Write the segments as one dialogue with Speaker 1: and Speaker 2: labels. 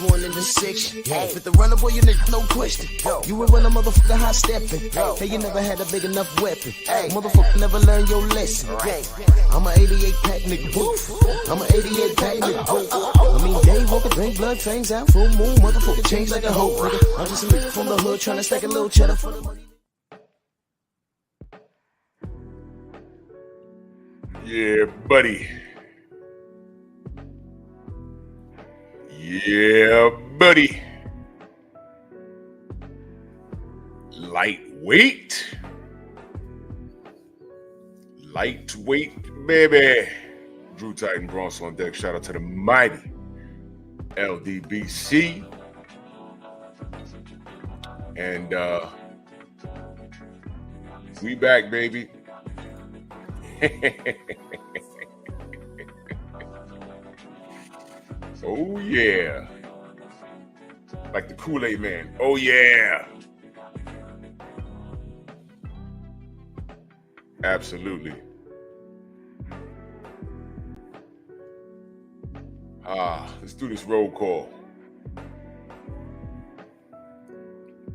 Speaker 1: one in the section. With the runner, boy, you nigga, no question. You would run a motherfucker high stepping. Hey, you never had a big enough weapon. Motherfucker never learned your lesson. I'm a 88 pack nigga. I'm a 88 pack nigga. I mean, day walker, drink blood, fangs out, full moon, motherfucker change like a hoe. I'm just a nigga from the hood trying to stack a little cheddar for the money.
Speaker 2: Yeah, buddy. Yeah, buddy. Lightweight. Lightweight, baby. Drew Titan Bronson on deck. Shout out to the mighty LDBC. And we back, baby. Oh yeah. Like the Kool-Aid man. Oh yeah. Absolutely. Let's do this roll call.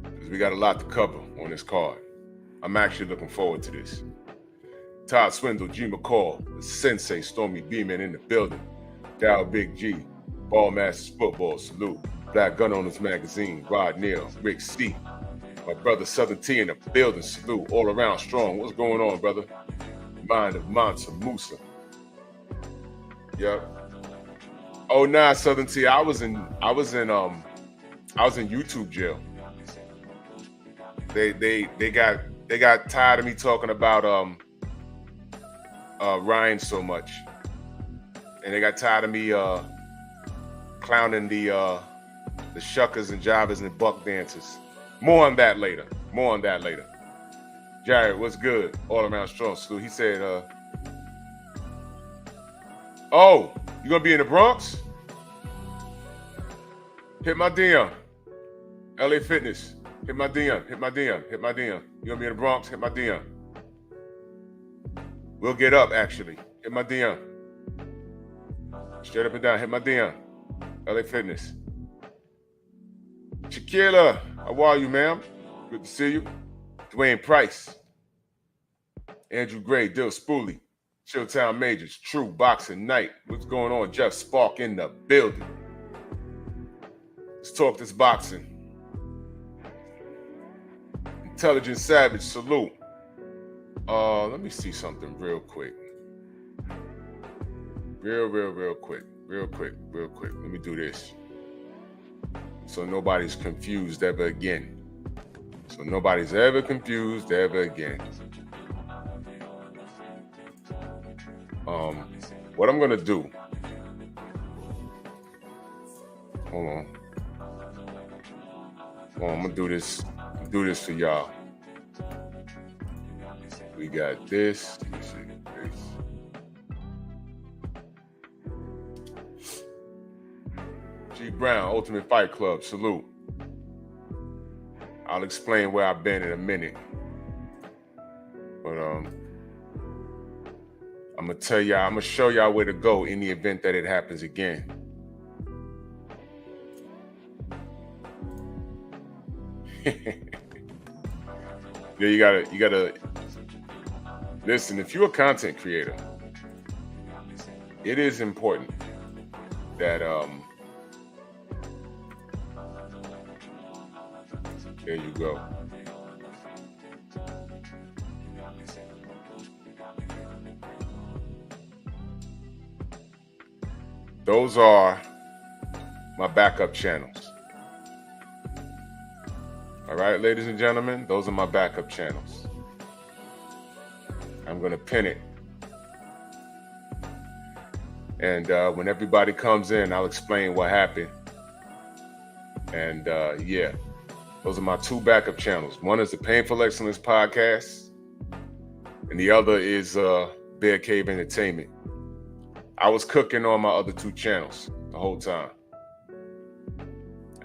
Speaker 2: Because we got a lot to cover on this card. I'm actually looking forward to this. Todd Swindle, G. McCall, the Sensei, Stormy Beeman in the building. Dow Big G, Ball Masters Football, salute. Black Gun Owners Magazine, Rod Neal, Rick C. My brother Southern T in the building, salute. All around strong. What's going on, brother? Mind of Mansa Musa. Yep. Oh nah, Southern T. I was in YouTube jail. They got tired of me talking about Ryan so much, and they got tired of me clowning the shuckers and jivers and buck dancers. More on that later. Jared, what's good? All around strong. So he said, "Oh, you gonna be in the Bronx? Hit my DM. LA Fitness. Hit my DM. You gonna be in the Bronx? Hit my DM. We'll get up, actually. Hit my DM. Straight up and down. Hit my DM. LA Fitness. Shaquilla, how are you, ma'am? Good to see you. Dwayne Price. Andrew Gray, Dill Spooley. Chilltown Majors. True Boxing Night. What's going on? Jeff Spark in the building. Let's talk this boxing. Intelligent Savage, salute. Let me see something real quick. Real quick. Let me do this. So nobody's confused ever again. What I'm gonna do. Hold on. I'm gonna do this for y'all. We got this. Let's see this. G Brown, Ultimate Fight Club, salute. I'll explain where I've been in a minute. But I'm gonna show y'all where to go in the event that it happens again. Yeah, you gotta listen. If you're a content creator, it is important that there you go. Those are my backup channels. All right, ladies and gentlemen, those are my backup channels. I'm going to pin it. And when everybody comes in, I'll explain what happened. And yeah, those are my two backup channels. One is the Painful Excellence Podcast, and the other is Bear Cave Entertainment. I was cooking on my other two channels the whole time.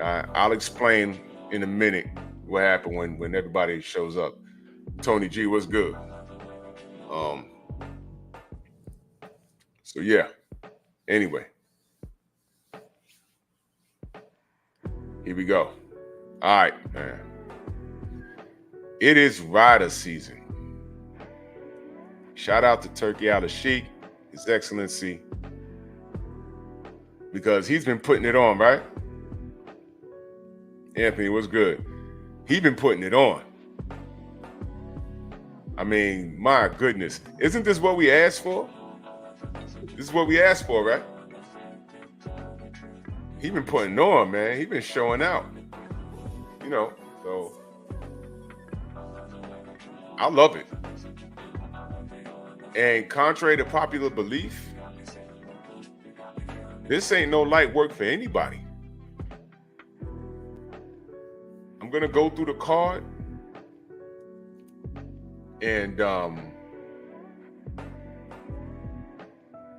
Speaker 2: I'll explain in a minute what happened when everybody shows up. Tony G, what's good? So yeah. Anyway. Here we go. All right, man. It is rider season. Shout out to Turkey Al-Sheikh, His Excellency, because he's been putting it on, right? Anthony, what's good? He's been putting it on. I mean, my goodness. Isn't this what we asked for? This is what we asked for, right? He's been putting it on, man. He's been showing out. You know, so I love it. And contrary to popular belief, this ain't no light work for anybody. I'm gonna go through the card and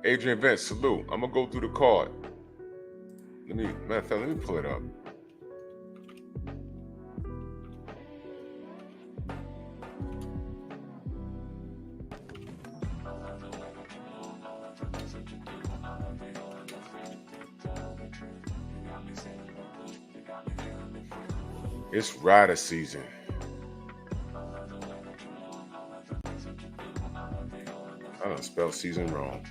Speaker 2: Adrian Vance, salute. I'm gonna go through the card. Matter of fact, let me pull it up. It's rider season. I done spelled season wrong.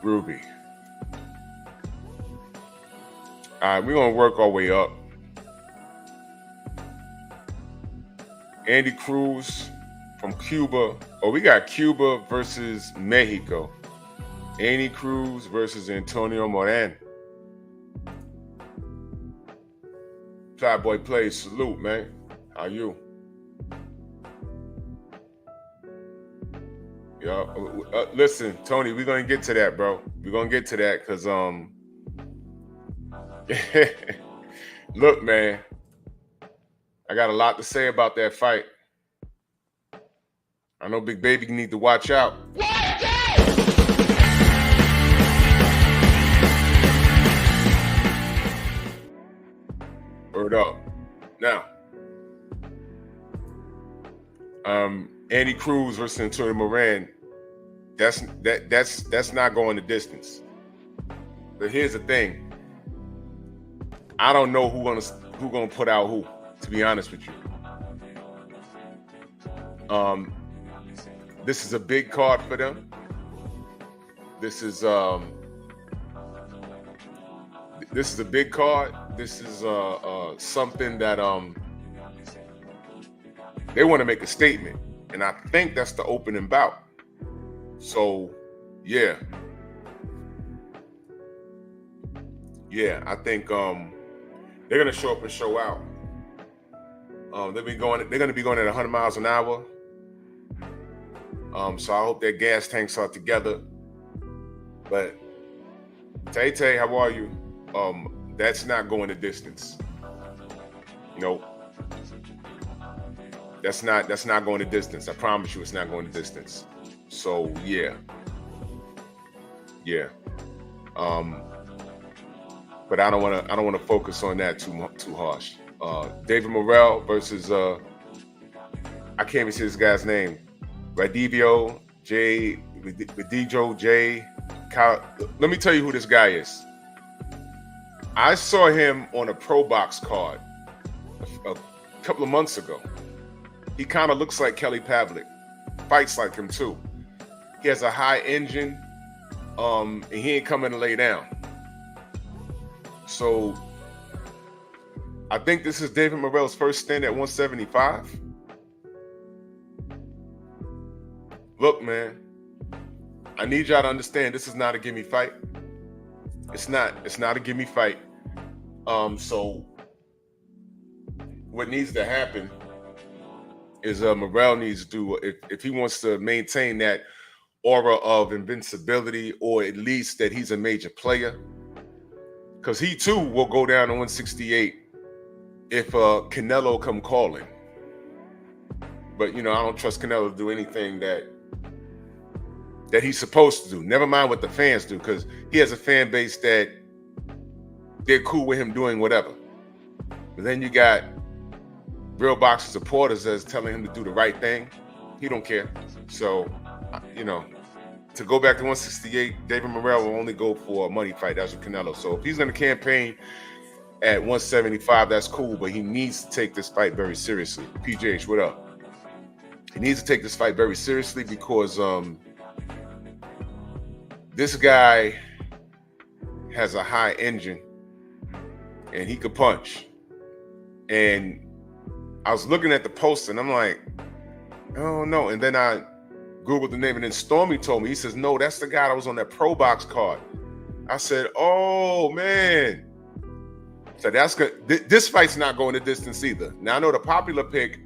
Speaker 2: Ruby. All right, we're going to work our way up. Andy Cruz from Cuba. Oh, we got Cuba versus Mexico. Andy Cruz versus Antonio Moran. Flyboy plays, salute, man. How you? Yeah, listen, Tony, we're gonna get to that, bro. We're gonna get to that because look, man, I got a lot to say about that fight. I know Big Baby need to watch out. Word up. Now, Andy Cruz versus Antonio Moran. That's not going the distance. But here's the thing. I don't know who gonna put out who, to be honest with you. This is a big card for them. This is a big card. This is something that they want to make a statement, and I think that's the opening bout. So, yeah, I think they're gonna show up and show out. They're gonna be going at 100 miles an hour. So I hope their gas tanks are together. But Tay, how are you? That's not going the distance. Nope. That's not going the distance. I promise you, it's not going the distance. So yeah. But I don't want to focus on that too harsh. David Morrell versus I can't even see this guy's name. Radivio J. Kyle. Let me tell you who this guy is. I saw him on a Pro Box card a couple of months ago. He kind of looks like Kelly Pavlik. Fights like him too. He has a high engine, and he ain't coming to lay down. So I think this is David Morrell's first stint at 175. Look, man, I need y'all to understand this is not a gimme fight. It's not a gimme fight. So what needs to happen is Morrell needs to do, if he wants to maintain that aura of invincibility, or at least that he's a major player, because he too will go down to 168 if Canelo come calling. But I don't trust Canelo to do anything that he's supposed to do. Never mind what the fans do, because he has a fan base that they're cool with him doing whatever. But then you got real boxing supporters that's telling him to do the right thing. He don't care. So, you know, to go back to 168, David Morrell will only go for a money fight. That's with Canelo. So if he's going to campaign at 175, that's cool, but he needs to take this fight very seriously. PJH, what up? He needs to take this fight very seriously because this guy has a high engine and he could punch. And I was looking at the poster and I'm like, oh no. And then I Googled the name and then Stormy told me, he says, no, that's the guy that was on that Pro Box card. I said, oh man. So that's good. This fight's not going the distance either. Now I know the popular pick,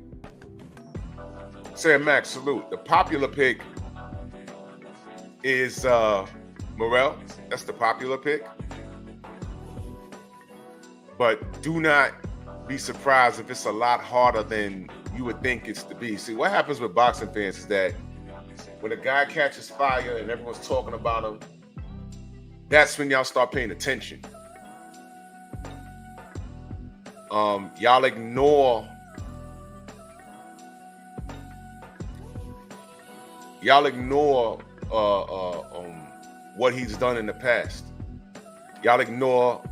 Speaker 2: Sam Max, salute. The popular pick is Morrell. That's the popular pick. But do not be surprised if it's a lot harder than you would think it's to be. See, what happens with boxing fans is that when a guy catches fire and everyone's talking about him, that's when y'all start paying attention. Y'all ignore what he's done in the past. Y'all ignore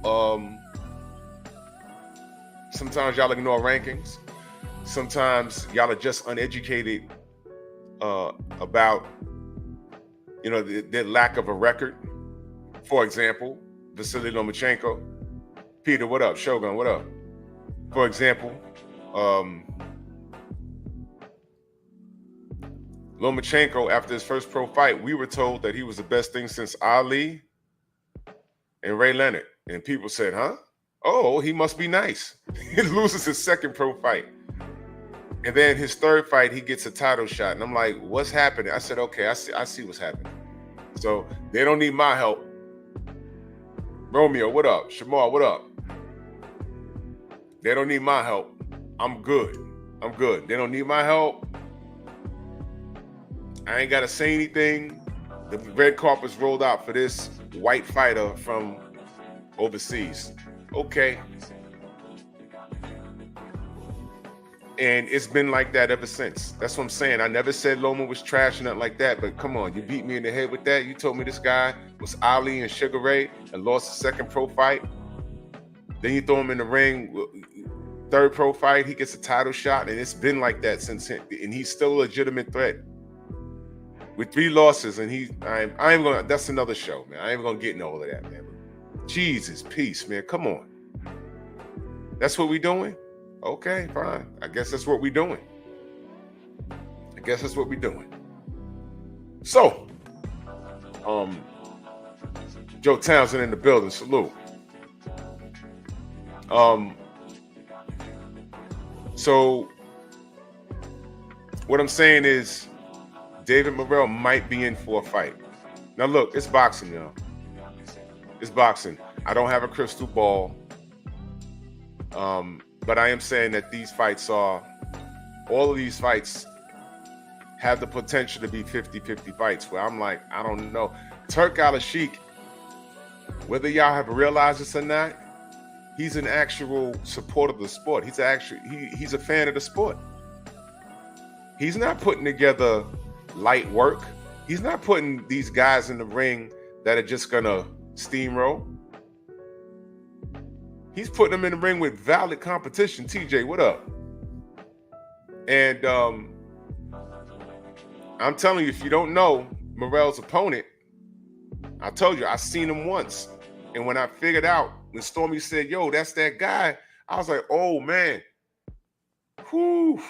Speaker 2: sometimes y'all ignore rankings. Sometimes y'all are just uneducated about the lack of a record. For example, Vasily Lomachenko. Peter, what up? Shogun, what up? For example, Lomachenko, after his first pro fight, we were told that he was the best thing since Ali and Ray Leonard. And people said, huh? Oh, he must be nice. He loses his second pro fight. And then his third fight, he gets a title shot. And I'm like, what's happening? I said, okay, I see what's happening. So they don't need my help. Romeo, what up? Shamar, what up? They don't need my help. I'm good. I'm good. They don't need my help. I ain't got to say anything. The red carpet's rolled out for this white fighter from overseas. Okay. And it's been like that ever since. That's what I'm saying. I never said Loma was trash or nothing like that, but come on, you beat me in the head with that. You told me this guy was Ali and Sugar Ray and lost his second pro fight. Then you throw him in the ring, third pro fight, he gets a title shot, and it's been like that since him. And he's still a legitimate threat. With 3 losses, and I ain't gonna, that's another show, man. I ain't gonna get into all of that, man. Jesus, peace, man. Come on. That's what we doing? Okay, fine. I guess that's what we doing. So, Joe Townsend in the building. Salute. So what I'm saying is David Morrell might be in for a fight. Now look, it's boxing, y'all. It's boxing. I don't have a crystal ball. But I am saying that all of these fights have the potential to be 50-50 fights where I'm like, I don't know. Turk Al-Sheikh, whether y'all have realized this or not, he's an actual supporter of the sport. He's a fan of the sport. He's not putting together light work. He's not putting these guys in the ring that are just gonna steamroll. He's putting them in the ring with valid competition. TJ, what up? And I'm telling you, if you don't know Morrell's opponent, I told you, I seen him once. And when I figured out, when Stormy said, yo, that's that guy, I was like, oh man. Whew.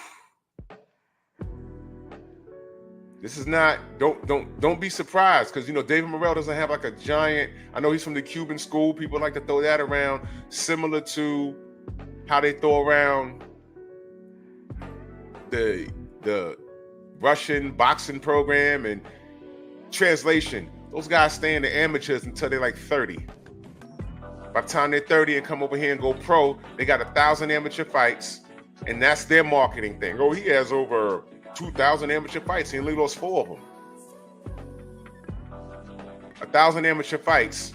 Speaker 2: This is not, don't be surprised, because David Morrell doesn't have like a giant, I know he's from the Cuban school, people like to throw that around, similar to how they throw around the Russian boxing program. And translation, those guys stay in the amateurs until they're like 30. By the time they're 30 and come over here and go pro, they got 1,000 amateur fights, and that's their marketing thing. Oh, he has over 2,000 amateur fights. He only lost 4 of them. 1,000 amateur fights,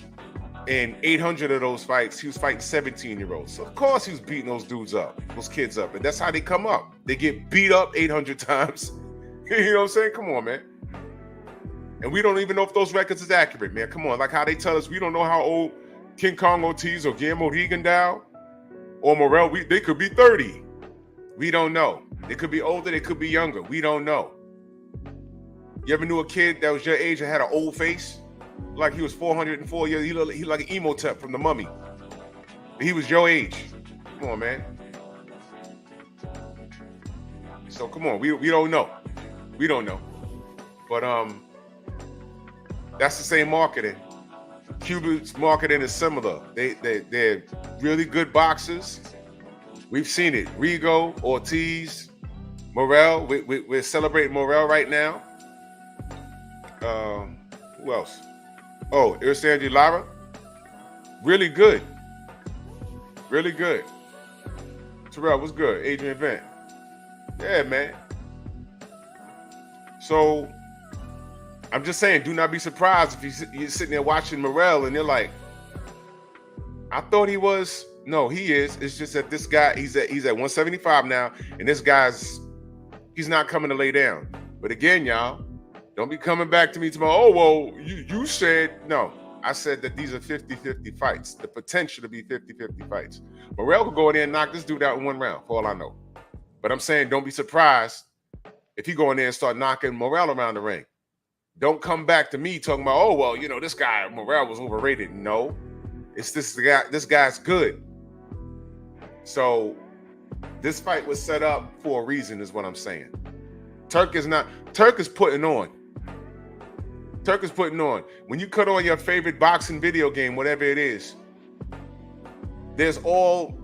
Speaker 2: in 800 of those fights, he was fighting 17-year-olds. So of course he was beating those dudes up, those kids up. And that's how they come up. They get beat up 800 times. You know what I'm saying? Come on, man. And we don't even know if those records is accurate, man. Come on. Like how they tell us we don't know how old King Kong Ortiz or Guillermo Rigondeaux or Morrell, they could be 30. We don't know. They could be older. They could be younger. We don't know. You ever knew a kid that was your age and had an old face? Like he was 404 years. He looked like an Emotep from The Mummy. He was your age. Come on, man. So come on. We don't know. We don't know. But that's the same marketing. Cuba's marketing is similar. They're really good boxers. We've seen it. Rigo, Ortiz, Morrell. We're celebrating Morrell right now. Who else? Oh, Irsandy Lara. Really good. Really good. Terrell, what's good? Adrian Vent. Yeah, man. So, I'm just saying, do not be surprised if you're sitting there watching Morrell and you're like, I thought he was. No, he is. It's just that this guy, he's at 175 now, and this guy's, he's not coming to lay down. But again, y'all, don't be coming back to me tomorrow. Oh, well, you said, no. I said that these are 50-50 fights. The potential to be 50-50 fights. Morrell could go in there and knock this dude out in one round, for all I know. But I'm saying don't be surprised if he go in there and start knocking Morrell around the ring. Don't come back to me talking about, oh, well, you know, this guy, Morrell, was overrated. No. It's this guy. This guy's good. So this fight was set up for a reason is what I'm saying. Turk is putting on. Turk is putting on. When you cut on your favorite boxing video game, whatever it is, there's all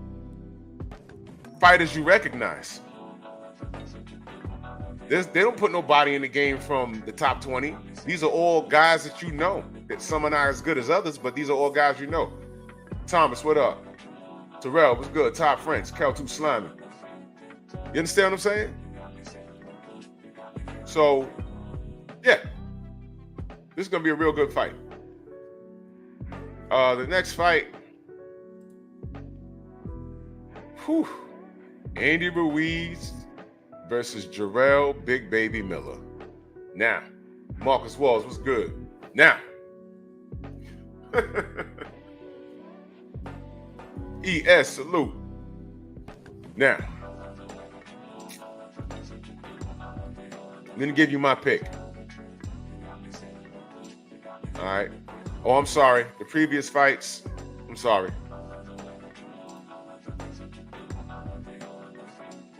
Speaker 2: fighters you recognize. They don't put nobody in the game from the top 20. These are all guys that you know. That some are not as good as others, but these are all guys you know. Thomas, what up? Terrell, what's good? Top French, Cal2 Slimy. You understand what I'm saying? So, yeah. This is going to be a real good fight. The next fight, Andy Ruiz versus Jarrell Big Baby Miller. Now, Marcus Walls, what's good? Now, ES, salute. Now, I'm going to give you my pick. All right. Oh, I'm sorry. The previous fights, I'm sorry.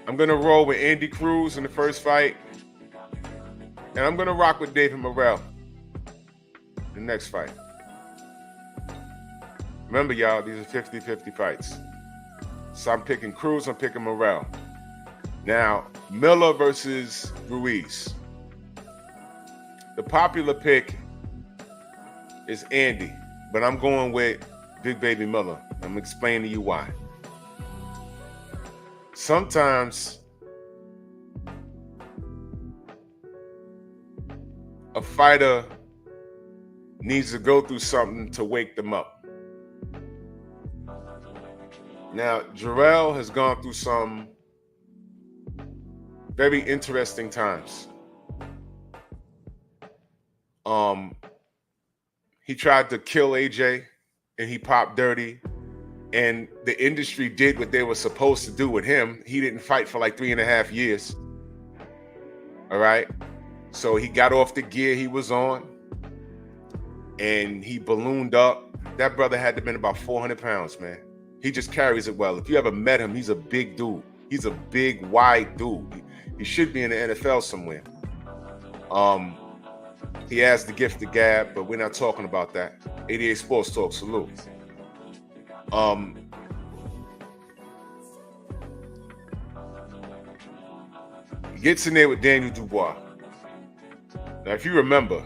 Speaker 2: I'm going to roll with Andy Cruz in the first fight. And I'm going to rock with David Morrell in the next fight. Remember, y'all, these are 50-50 fights. So I'm picking Cruz, I'm picking Morrell. Now, Miller versus Ruiz. The popular pick is Andy, but I'm going with Big Baby Miller. I'm explaining to you why. Sometimes a fighter needs to go through something to wake them up. Now, Jarrell has gone through some very interesting times. He tried to kill AJ and he popped dirty, and the industry did what they were supposed to do with him. He didn't fight for like 3.5 years. All right. So he got off the gear he was on and he ballooned up. That brother had to have been about 400 pounds, man. He just carries it well. If you ever met him, he's a big dude. He's a big, wide dude. He should be in the NFL somewhere. He has the gift of gab, but we're not talking about that. 88 Sports Talk, salute. He gets in there with Daniel Dubois. Now, if you remember,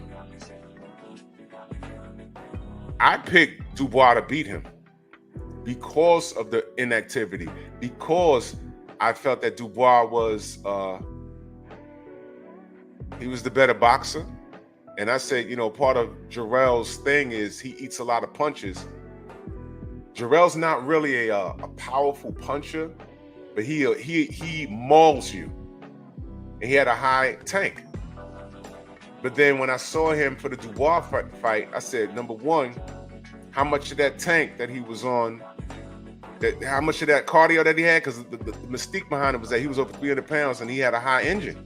Speaker 2: I picked Dubois to beat him because of the inactivity, because I felt that Dubois was he was the better boxer. And I said, you know, part of Jarrell's thing is he eats a lot of punches Jarrell's not really a powerful puncher, but he mauls you, and he had a high tank. But then when I saw him for the Dubois fight, I said, number one, how much of that tank that he was on, how much of that cardio that he had, because the mystique behind it was that he was over 300 pounds and he had a high engine.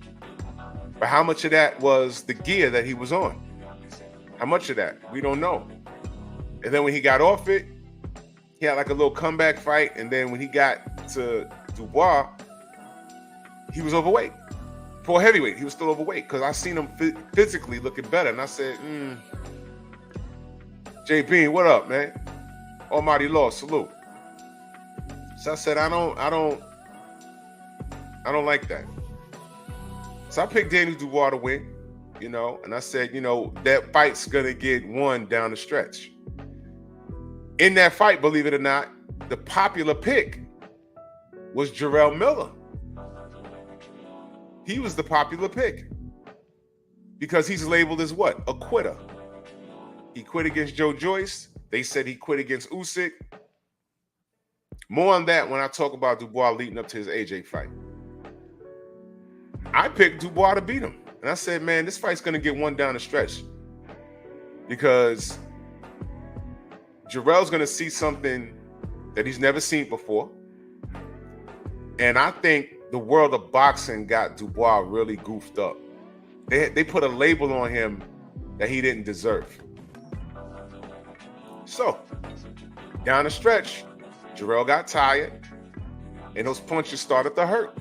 Speaker 2: But how much of that was the gear that he was on? How much of that? We don't know. And then when he got off it, he had like a little comeback fight. And then when he got to Dubois, he was overweight. For heavyweight, he was still overweight because I seen him physically looking better. And I said, J. Bean, what up, man? Almighty Law, salute. So I said, I don't like that. So I picked Daniel Dubois to win, and I said, that fight's gonna get won down the stretch. In that fight, believe it or not, the popular pick was Jarrell Miller. He was the popular pick because he's labeled as what? A quitter. He quit against Joe Joyce. They said he quit against Usyk. More on that when I talk about Dubois leading up to his AJ fight. I picked Dubois to beat him. And I said, man, this fight's going to get one down the stretch because Jarrell's going to see something that he's never seen before. And I think the world of boxing got Dubois really goofed up. They put a label on him that he didn't deserve. So, down the stretch, Jarrell got tired, and those punches started to hurt.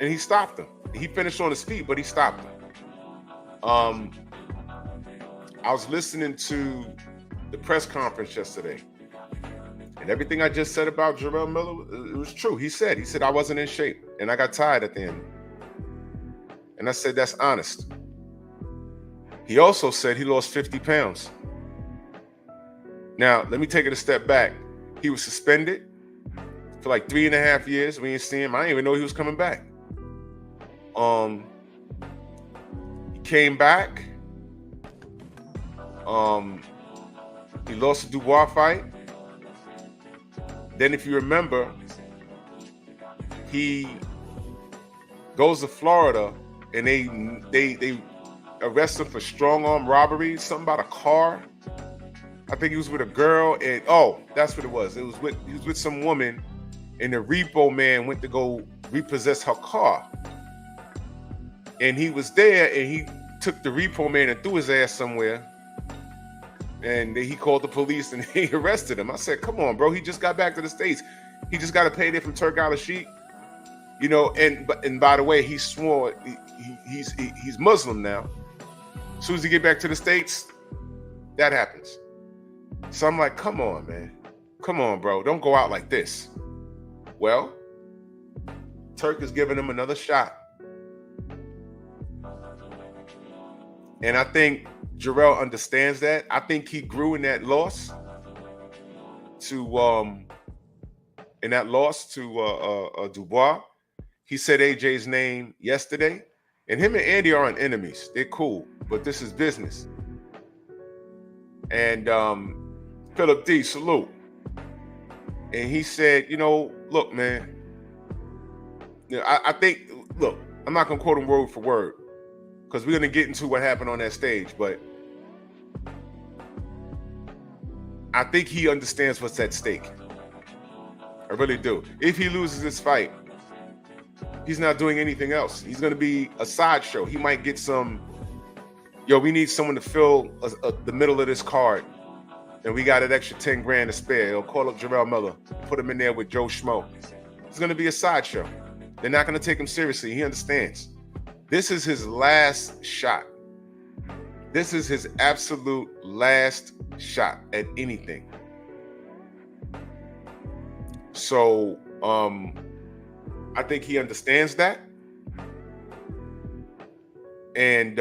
Speaker 2: And he stopped them. He finished on his feet, but he stopped them. I was listening to the press conference yesterday, and everything I just said about Jarrell Miller, it was true. He said I wasn't in shape, and I got tired at the end. And I said, that's honest. He also said he lost 50 pounds. Now, let me take it a step back. He was suspended for like 3.5 years. We didn't see him. I didn't even know he was coming back. He came back. He lost the Dubois fight. Then, if you remember, he goes to Florida and they arrest him for strong arm robbery, something about a car. I think he was with a girl, and that's what it was. He was with some woman, and the repo man went to go repossess her car. And he was there, and he took the repo man and threw his ass somewhere. And he called the police, and they arrested him. I said, "Come on, bro! He just got back to the States. He just got a payday from Turk al-Sheikh, And by the way, he swore he's Muslim now. As soon as he get back to the States, that happens. So I'm like, come on, man. Come on, bro. Don't go out like this. Well, Turk is giving him another shot. And I think Jarrell understands that. I think he grew in that loss to Dubois. He said AJ's name yesterday. And him and Andy aren't enemies. They're cool, but this is business. And Philip D, salute. And he said, look, man. I think, look, I'm not going to quote him word for word because we're going to get into what happened on that stage. But I think he understands what's at stake. I really do. If he loses this fight, he's not doing anything else. He's going to be a sideshow. He might get some, we need someone to fill the middle of this card. And we got an extra 10 grand to spare. He'll call up Jarrell Miller, put him in there with Joe Schmo. It's going to be a sideshow. They're not going to take him seriously. He understands. This is his last shot. This is his absolute last shot at anything. So, I think he understands that. And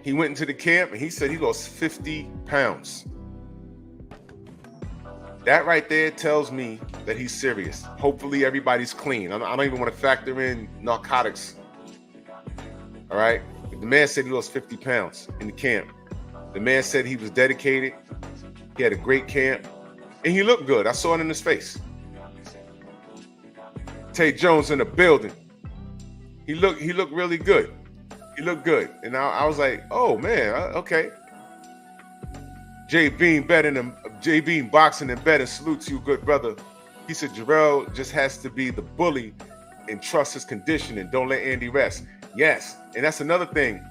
Speaker 2: he went into the camp and he said he lost 50 pounds. That right there tells me that he's serious. Hopefully everybody's clean. I don't even want to factor in narcotics. All right? The man said he lost 50 pounds in the camp. The man said he was dedicated. He had a great camp, and he looked good. I saw it in his face. Tay Jones in the building. He looked really good. He looked good, and I was like, oh man, okay. J Bean boxing and betting. Salute to you, good brother. He said Jarrell just has to be the bully and trust his conditioning. Don't let Andy rest. Yes, and that's another thing.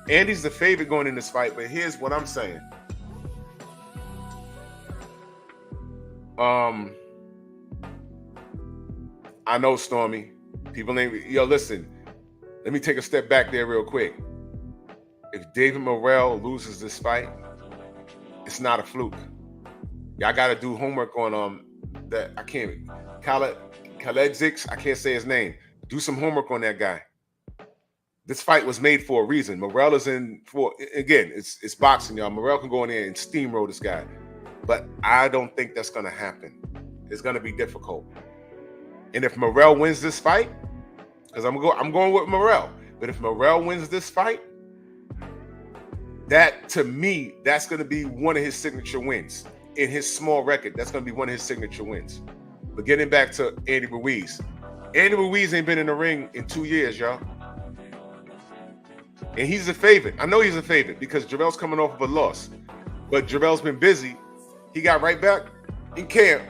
Speaker 2: Andy's the favorite going in this fight, but here's what I'm saying. I know, Stormy. People ain't. Yo, listen. Let me take a step back there real quick. If David Morrell loses this fight, it's not a fluke. Y'all got to do homework on that. I can't. Khaledzik, I can't say his name. Do some homework on that guy. This fight was made for a reason. Morrell is in for, again, it's boxing, y'all. Morrell can go in there and steamroll this guy. But I don't think that's going to happen. It's going to be difficult. And if Morrell wins this fight, because I'm going with Morrell, but if Morrell wins this fight, that, to me, that's going to be one of his signature wins. In his small record, that's going to be one of his signature wins. But getting back to Andy Ruiz. Andy Ruiz ain't been in the ring in 2 years, y'all. And he's a favorite. I know he's a favorite because Jarrell's coming off of a loss. But Jarrell's been busy. He got right back in camp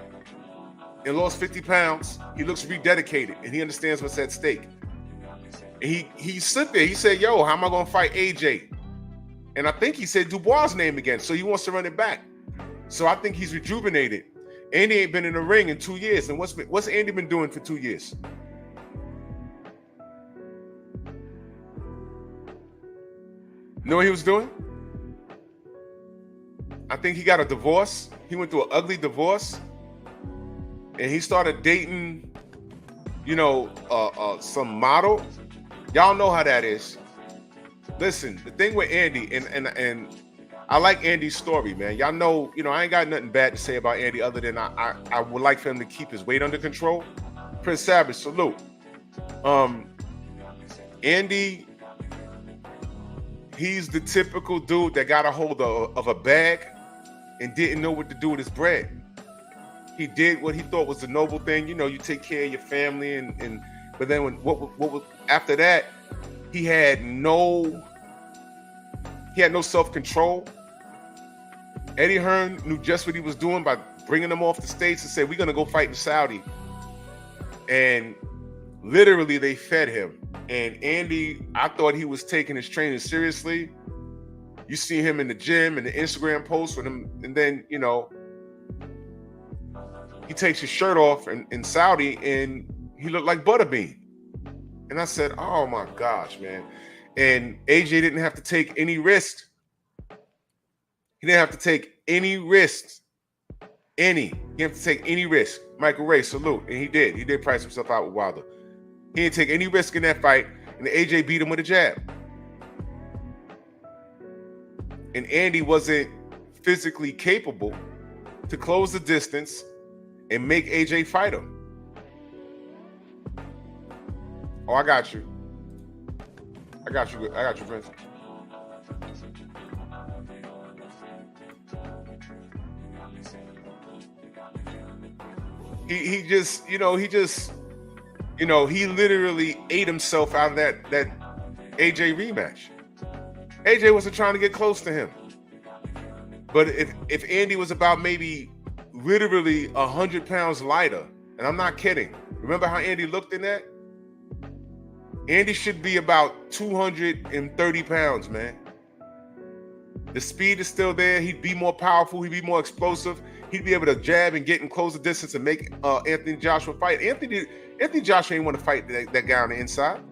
Speaker 2: and lost 50 pounds. He looks rededicated, and he understands what's at stake. And he stood there. He said, yo, how am I going to fight AJ? And I think he said Dubois' name again, so he wants to run it back. So I think he's rejuvenated. Andy ain't been in the ring in 2 years. And what's Andy been doing for 2 years? You know what he was doing? I think he got a divorce. He went through an ugly divorce. And he started dating, some model. Y'all know how that is. Listen, the thing with Andy, and I like Andy's story, man. Y'all know, I ain't got nothing bad to say about Andy other than I would like for him to keep his weight under control. Prince Savage, salute. Andy, he's the typical dude that got a hold of a bag and didn't know what to do with his bread. He did what he thought was the noble thing. You take care of your family, but then after that, he had no self-control. Eddie Hearn knew just what he was doing by bringing him off the States and said, we're going to go fight in Saudi. And literally they fed him. And Andy, I thought he was taking his training seriously. You see him in the gym and the Instagram posts with him. And then, he takes his shirt off in Saudi and he looked like Butterbean. And I said, oh my gosh, man. And AJ didn't have to take any risks. He didn't have to take any risks. He didn't have to take any risk. Michael Ray, salute. And he did. He did price himself out with Wilder. He didn't take any risk in that fight. And AJ beat him with a jab. And Andy wasn't physically capable to close the distance and make AJ fight him. Oh, I got you. I got you, Prince. He literally ate himself out of that AJ rematch. AJ wasn't trying to get close to him. But if Andy was about maybe literally 100 pounds lighter, and I'm not kidding. Remember how Andy looked in that? Andy should be about 230 pounds, man. The speed is still there. He'd be more powerful. He'd be more explosive. He'd be able to jab and get in close the distance and make Anthony Joshua fight. Anthony Joshua didn't want to fight that guy on the inside.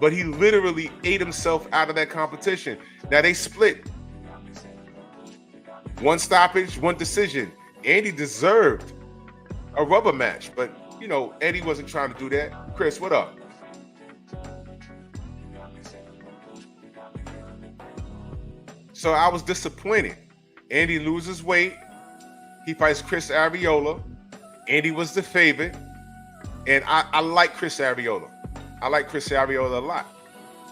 Speaker 2: But he literally ate himself out of that competition. Now they split. One stoppage, one decision. Andy deserved a rubber match, but Eddie wasn't trying to do that. Chris, what up? So I was disappointed. Andy loses weight. He fights Chris Arreola. Andy was the favorite. And I like Chris Arreola. I like Chris Arreola a lot.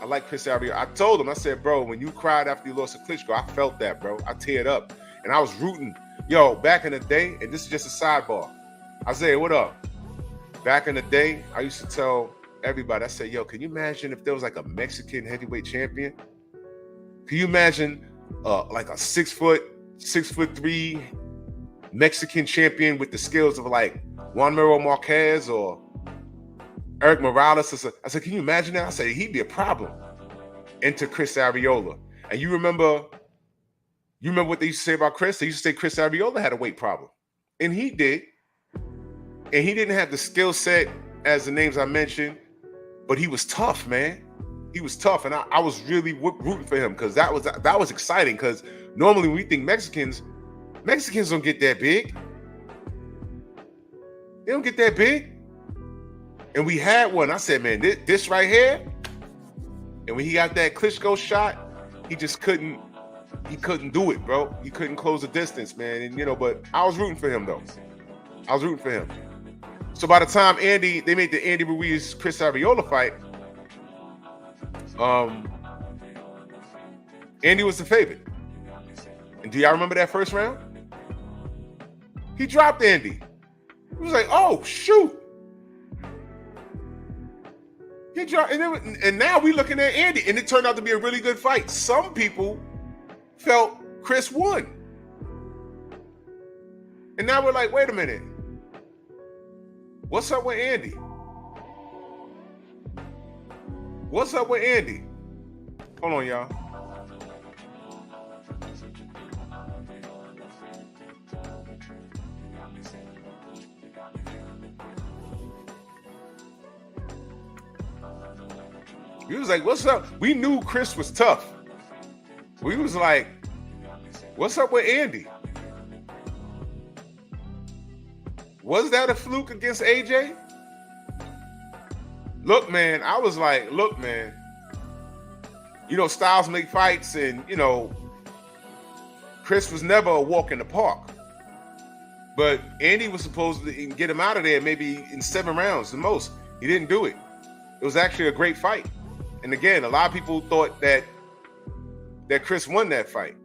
Speaker 2: I like Chris Ariola. I told him, I said, bro, when you cried after you lost to Klitschko, I felt that, bro. I teared up. And I was rooting. Yo, back in the day, and this is just a sidebar. Isaiah, what up? Back in the day, I used to tell everybody, I said, yo, can you imagine if there was like a Mexican heavyweight champion? Can you imagine like a 6'3" Mexican champion with the skills of like Juan Miro Marquez or Eric Morales? I said, can you imagine that? I said, he'd be a problem. Enter Chris Ariola. And you remember what they used to say about Chris? They used to say Chris Ariola had a weight problem. And he did. And he didn't have the skill set as the names I mentioned, but he was tough, man. He was tough. And I was really rooting for him because that was exciting, because normally when we think Mexicans don't get that big. They don't get that big. And we had one. I said, man, this right here. And when he got that Klitschko shot, he just couldn't do it, bro. He couldn't close the distance, man. And but I was rooting for him though. I was rooting for him. So by the time they made the Andy Ruiz Chris Ariola fight, Andy was the favorite. And do y'all remember that first round? He dropped Andy. He was like, oh shoot. He dropped, and now we looking at Andy, and it turned out to be a really good fight. Some people felt Chris won. And now we're like, wait a minute. What's up with Andy? What's up with Andy? Hold on, y'all. We was like, what's up? We knew Chris was tough. We was like, what's up with Andy? Was that a fluke against AJ? Look, man, I was like, look, man. Styles make fights, and, Chris was never a walk in the park. But Andy was supposed to get him out of there maybe in 7 rounds, the most. He didn't do it. It was actually a great fight. And again, a lot of people thought that Chris won that fight.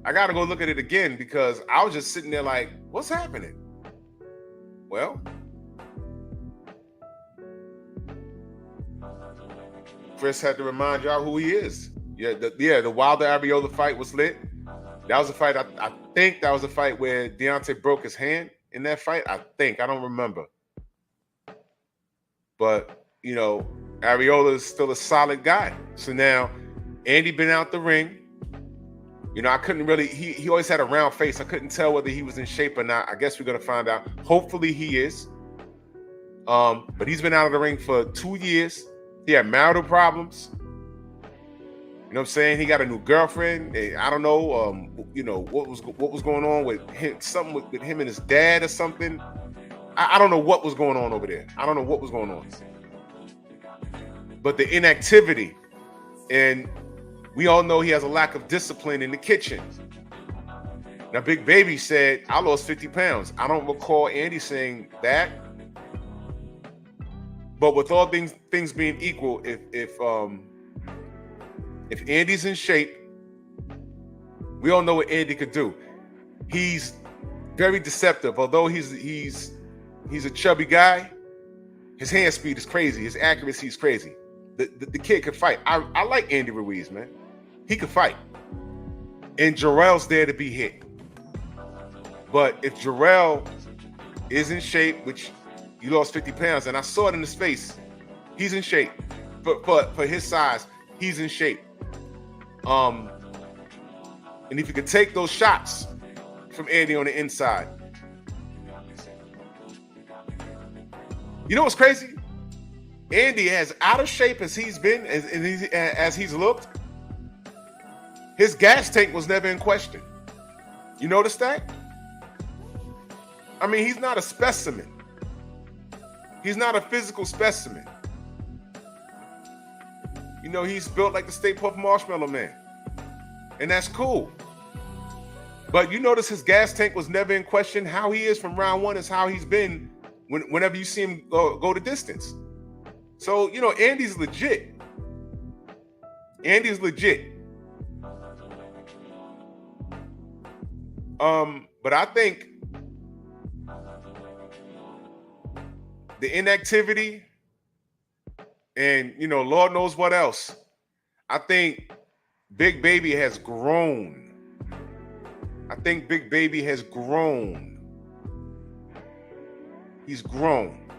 Speaker 2: I got to go look at it again, because I was just sitting there like, what's happening? Well, Chris had to remind y'all who he is. The Wilder Ariola fight was lit. That was a fight. I think that was a fight where Deontay broke his hand in that fight. I don't remember. But Ariola is still a solid guy. So now Andy been out the ring. I couldn't really, he always had a round face. I couldn't tell whether he was in shape or not. I guess we're going to find out. Hopefully he is. But he's been out of the ring for 2 years. He had marital problems. You know what I'm saying? He got a new girlfriend. I don't know, what was going on with him, something with him and his dad or something. I don't know what was going on over there. I don't know what was going on. But the inactivity, and we all know he has a lack of discipline in the kitchen. Now, Big Baby said, I lost 50 pounds. I don't recall Andy saying that. But with all things being equal, if Andy's in shape, we all know what Andy could do. He's very deceptive. Although he's a chubby guy, his hand speed is crazy. His accuracy is crazy. The kid could fight. I like Andy Ruiz, man. He could fight. And Jarrell's there to be hit. But if Jarrell is in shape, which you lost 50 pounds, and I saw it in his face, he's in shape. For his size, he's in shape. And if you could take those shots from Andy on the inside. You know what's crazy? Andy, as out of shape as he's been, as he's looked, his gas tank was never in question. You notice that? I mean, he's not a specimen. He's not a physical specimen. He's built like the Stay Puft Marshmallow Man. And that's cool. But you notice his gas tank was never in question. How he is from round 1 is how he's been whenever you see him go the distance. So, Andy's legit. Andy's legit. But I think the inactivity and, you know, Lord knows what else. I think Big Baby has grown. I think Big Baby has grown. He's grown.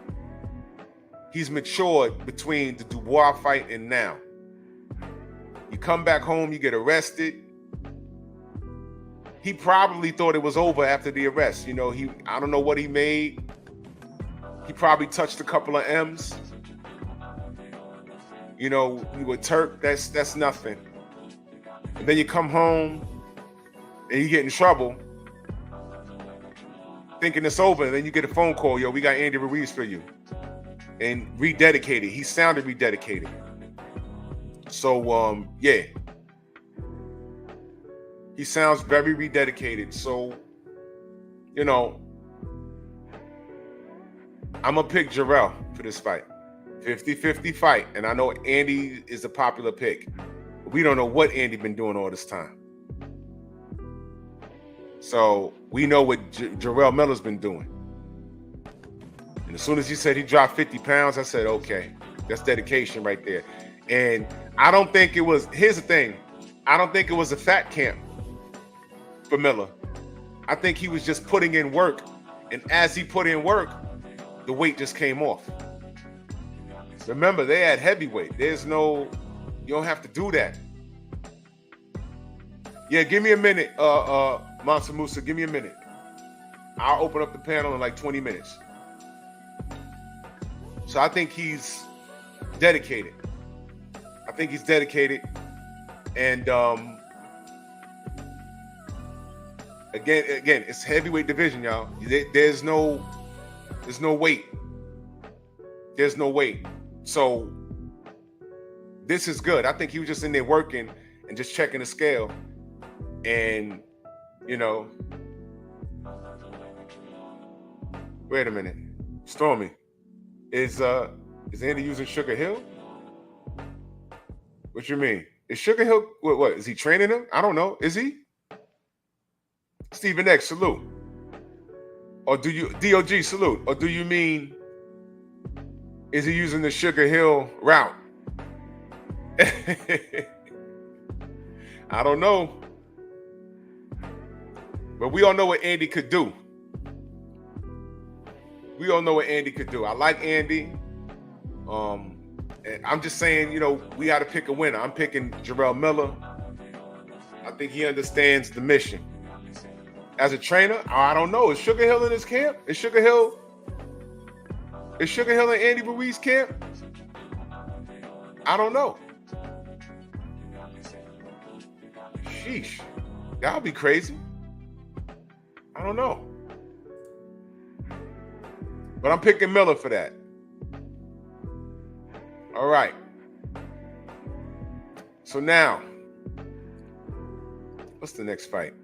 Speaker 2: He's matured between the Dubois fight and now. You come back home, you get arrested. He probably thought it was over after the arrest. You know, I don't know what he made. He probably touched a couple of M's. You know, you were Turk, that's nothing. And then you come home and you get in trouble thinking it's over, and then you get a phone call, yo, we got Andy Ruiz for you. And rededicated. He sounded rededicated. So yeah. He sounds very rededicated. So, you know, I'm gonna pick Jarrell for this fight. 50-50 fight. And I know Andy is a popular pick. But we don't know what Andy been doing all this time. So we know what Jarrell Miller's been doing. And as soon as he said he dropped 50 pounds, I said, okay, that's dedication right there. And I don't think it was, here's the thing, I don't think it was a fat camp for Miller. I think he was just putting in work. And as he put in work, the weight just came off. Remember, they had heavyweight. There's no, you don't have to do that. Yeah, give me a minute, Mansa Musa, give me a minute. I'll open up the panel in like 20 minutes. So I think he's dedicated. I think he's dedicated. And again, it's heavyweight division, y'all. There's no weight. There's no weight. So this is good. I think he was just in there working and just checking the scale. And, you know, wait a minute. Stormy, is Andy using Sugar Hill? What you mean? Is Sugar Hill, what is he training him? I don't know. Is he? Stephen X, salute. Or do you, DOG, salute. Or do you mean, is he using the Sugar Hill route? I don't know. But we all know what Andy could do. We all know what Andy could do. I like Andy. And I'm just saying, you know, we got to pick a winner. I'm picking Jarrell Miller. I think he understands the mission. As a trainer, I don't know. Is Sugar Hill in his camp? Is Sugar Hill in Andy Ruiz camp? I don't know. Sheesh. That'll be crazy. I don't know. But I'm picking Miller for that. All right. So now, what's the next fight?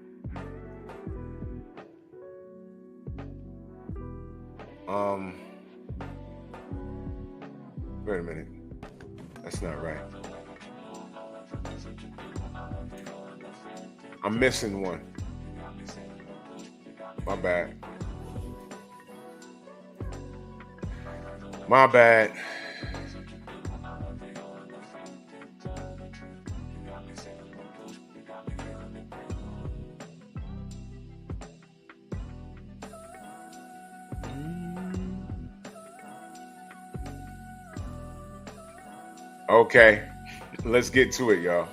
Speaker 2: Wait a minute. That's not right. I'm missing one. My bad. My bad. Okay, let's get to it, y'all.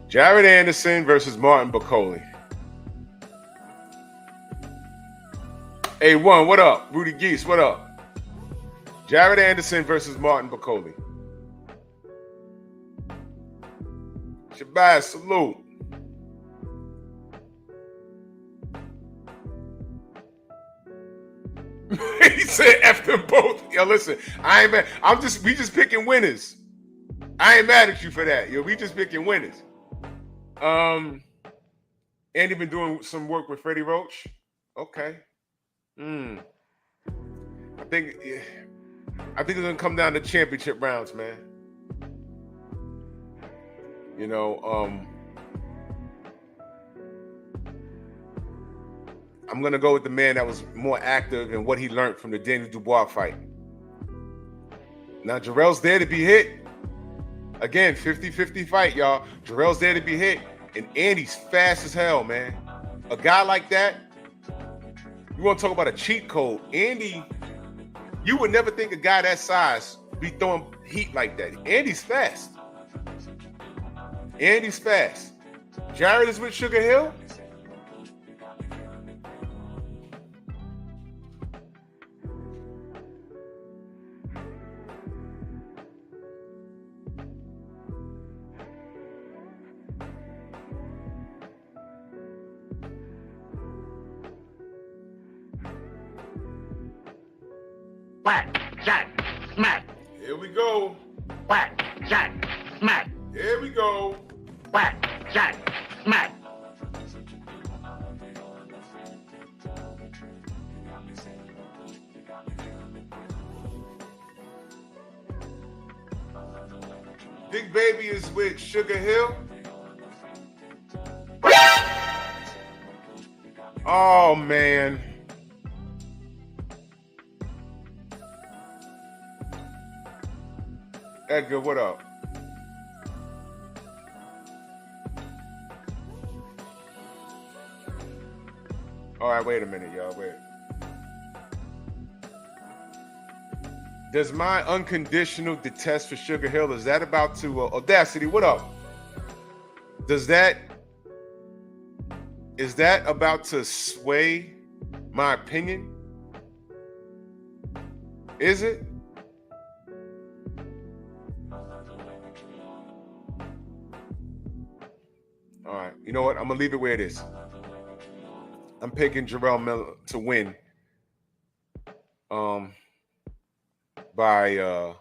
Speaker 2: Jared Anderson versus Martin Bakole. Hey, one, what up? Rudy Geese, what up? Jared Anderson versus Martin Bakole. Shabazz, salute. He said F them both. Yo, listen, I ain't mad. We just picking winners. I ain't mad at you for that. Yo, we just picking winners. Andy been doing some work with Freddie Roach. Okay. I think it's gonna come down to championship rounds, man. You know, I'm gonna go with the man that was more active and what he learned from the Daniel Dubois fight. Now Jarrell's there to be hit. Again, 50-50 fight, y'all. Jarrell's there to be hit, and Andy's fast as hell, man. A guy like that, you want to talk about a cheat code? Andy, you would never think a guy that size would be throwing heat like that. Andy's fast. Andy's fast. Jared is with Sugar Hill.
Speaker 3: Whack, jack, smack.
Speaker 2: Here we go.
Speaker 3: Whack, jack, smack.
Speaker 2: Here we go.
Speaker 3: Whack, jack, smack.
Speaker 2: Big Baby is with Sugar Hill. Oh, man. Edgar, what up? All right, wait a minute, y'all. Wait. Does my unconditional detest for Sugar Hill, is that about to... Audacity, what up? Is that about to sway my opinion? Is it? All right, you know what? I'm gonna leave it where it is. I'm picking Jarrell Miller to win. By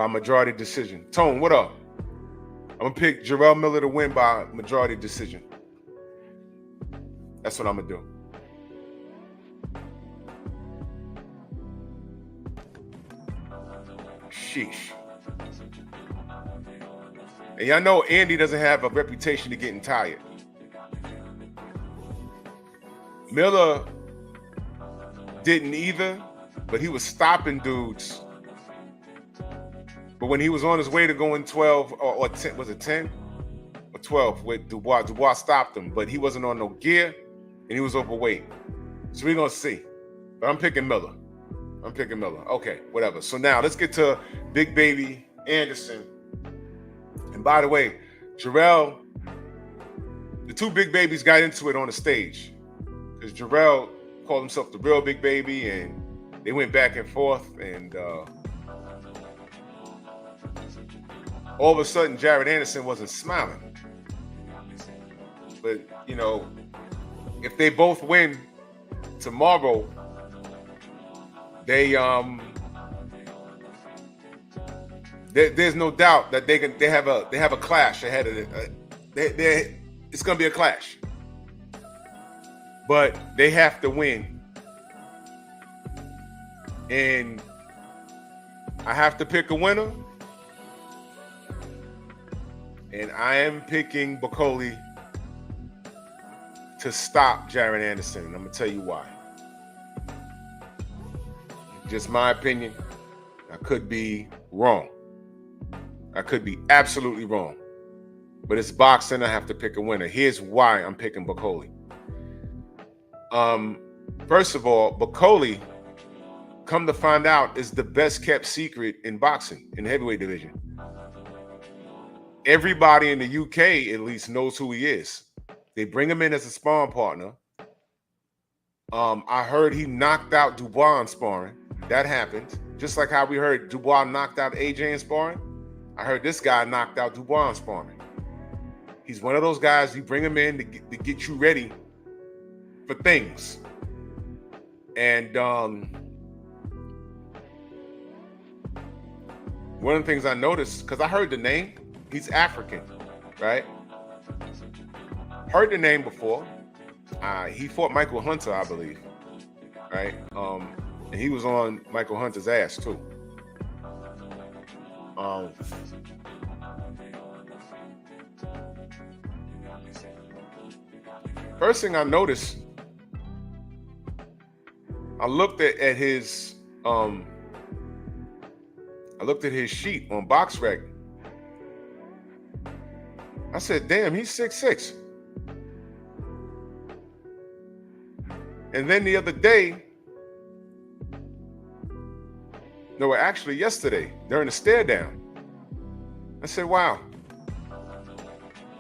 Speaker 2: majority decision. Tone, what up? I'm gonna pick Jarrell Miller to win by majority decision. That's what I'm gonna do. Sheesh. And y'all know Andy doesn't have a reputation of getting tired. Miller didn't either, but he was stopping dudes. But when he was on his way to going 12 or 10, was it 10 or 12 with Dubois? Dubois stopped him, but he wasn't on no gear and he was overweight. So we're gonna see. But I'm picking Miller. I'm picking Miller. Okay, whatever. So now let's get to Big Baby Anderson. And by the way, Jarrell, the two Big Babies got into it on the stage because Jarrell called himself the real Big Baby, and they went back and forth. And all of a sudden, Jared Anderson wasn't smiling. But you know, if they both win tomorrow, there's no doubt that they have a clash ahead of it. It's gonna be a clash, but they have to win, and I have to pick a winner, and I am picking Bacoli to stop Jared Anderson, and I'm gonna tell you why. Just my opinion. I could be wrong. I could be absolutely wrong. But it's boxing. I have to pick a winner. Here's why I'm picking Bacoli. First of all, Bacoli, come to find out, is the best kept secret in boxing, in the heavyweight division. Everybody in the UK at least knows who he is. They bring him in as a sparring partner. I heard he knocked out Dubois in sparring. That happened. Just like how we heard Dubois knocked out AJ in sparring. I heard this guy knocked out Dubois in sparring. He's one of those guys, you bring him in to get you ready for things. And one of the things I noticed, because I heard the name, he's African, right? Heard the name before. He fought Michael Hunter, I believe, right? And he was on Michael Hunter's ass too. First thing I noticed, I looked at his sheet on BoxRec. I said, damn, he's 6'6". And then the other day, no, actually yesterday, during the stare down, I said, wow,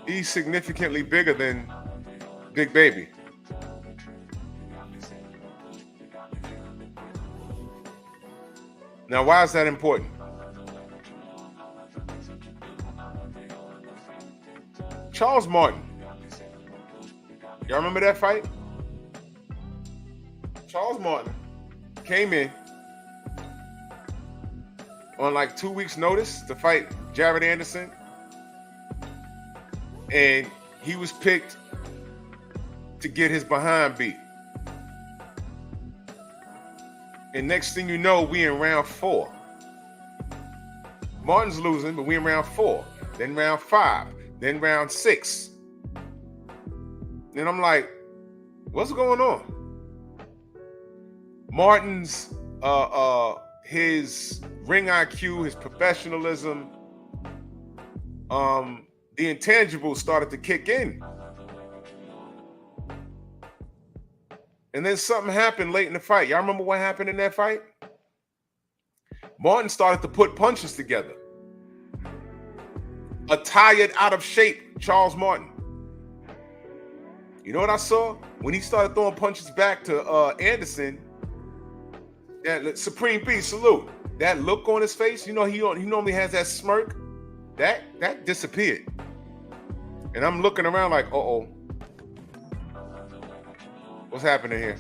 Speaker 2: he's significantly bigger than Big Baby. Now, why is that important? Charles Martin. Y'all remember that fight? Charles Martin came in on like 2 weeks' notice to fight Jared Anderson. And he was picked to get his behind beat. And next thing you know, we in round 4. Martin's losing, but we in round 4. Then round 5. Then round 6. And I'm like, what's going on? Martin's his ring IQ, his professionalism, the intangibles started to kick in. And then something happened late in the fight. Y'all remember what happened in that fight? Martin started to put punches together. A tired, out of shape Charles Martin. You know what I saw? When he started throwing punches back to Anderson, that Supreme B, salute. That look on his face, you know, he normally has that smirk. That disappeared. And I'm looking around like, uh-oh. What's happening here?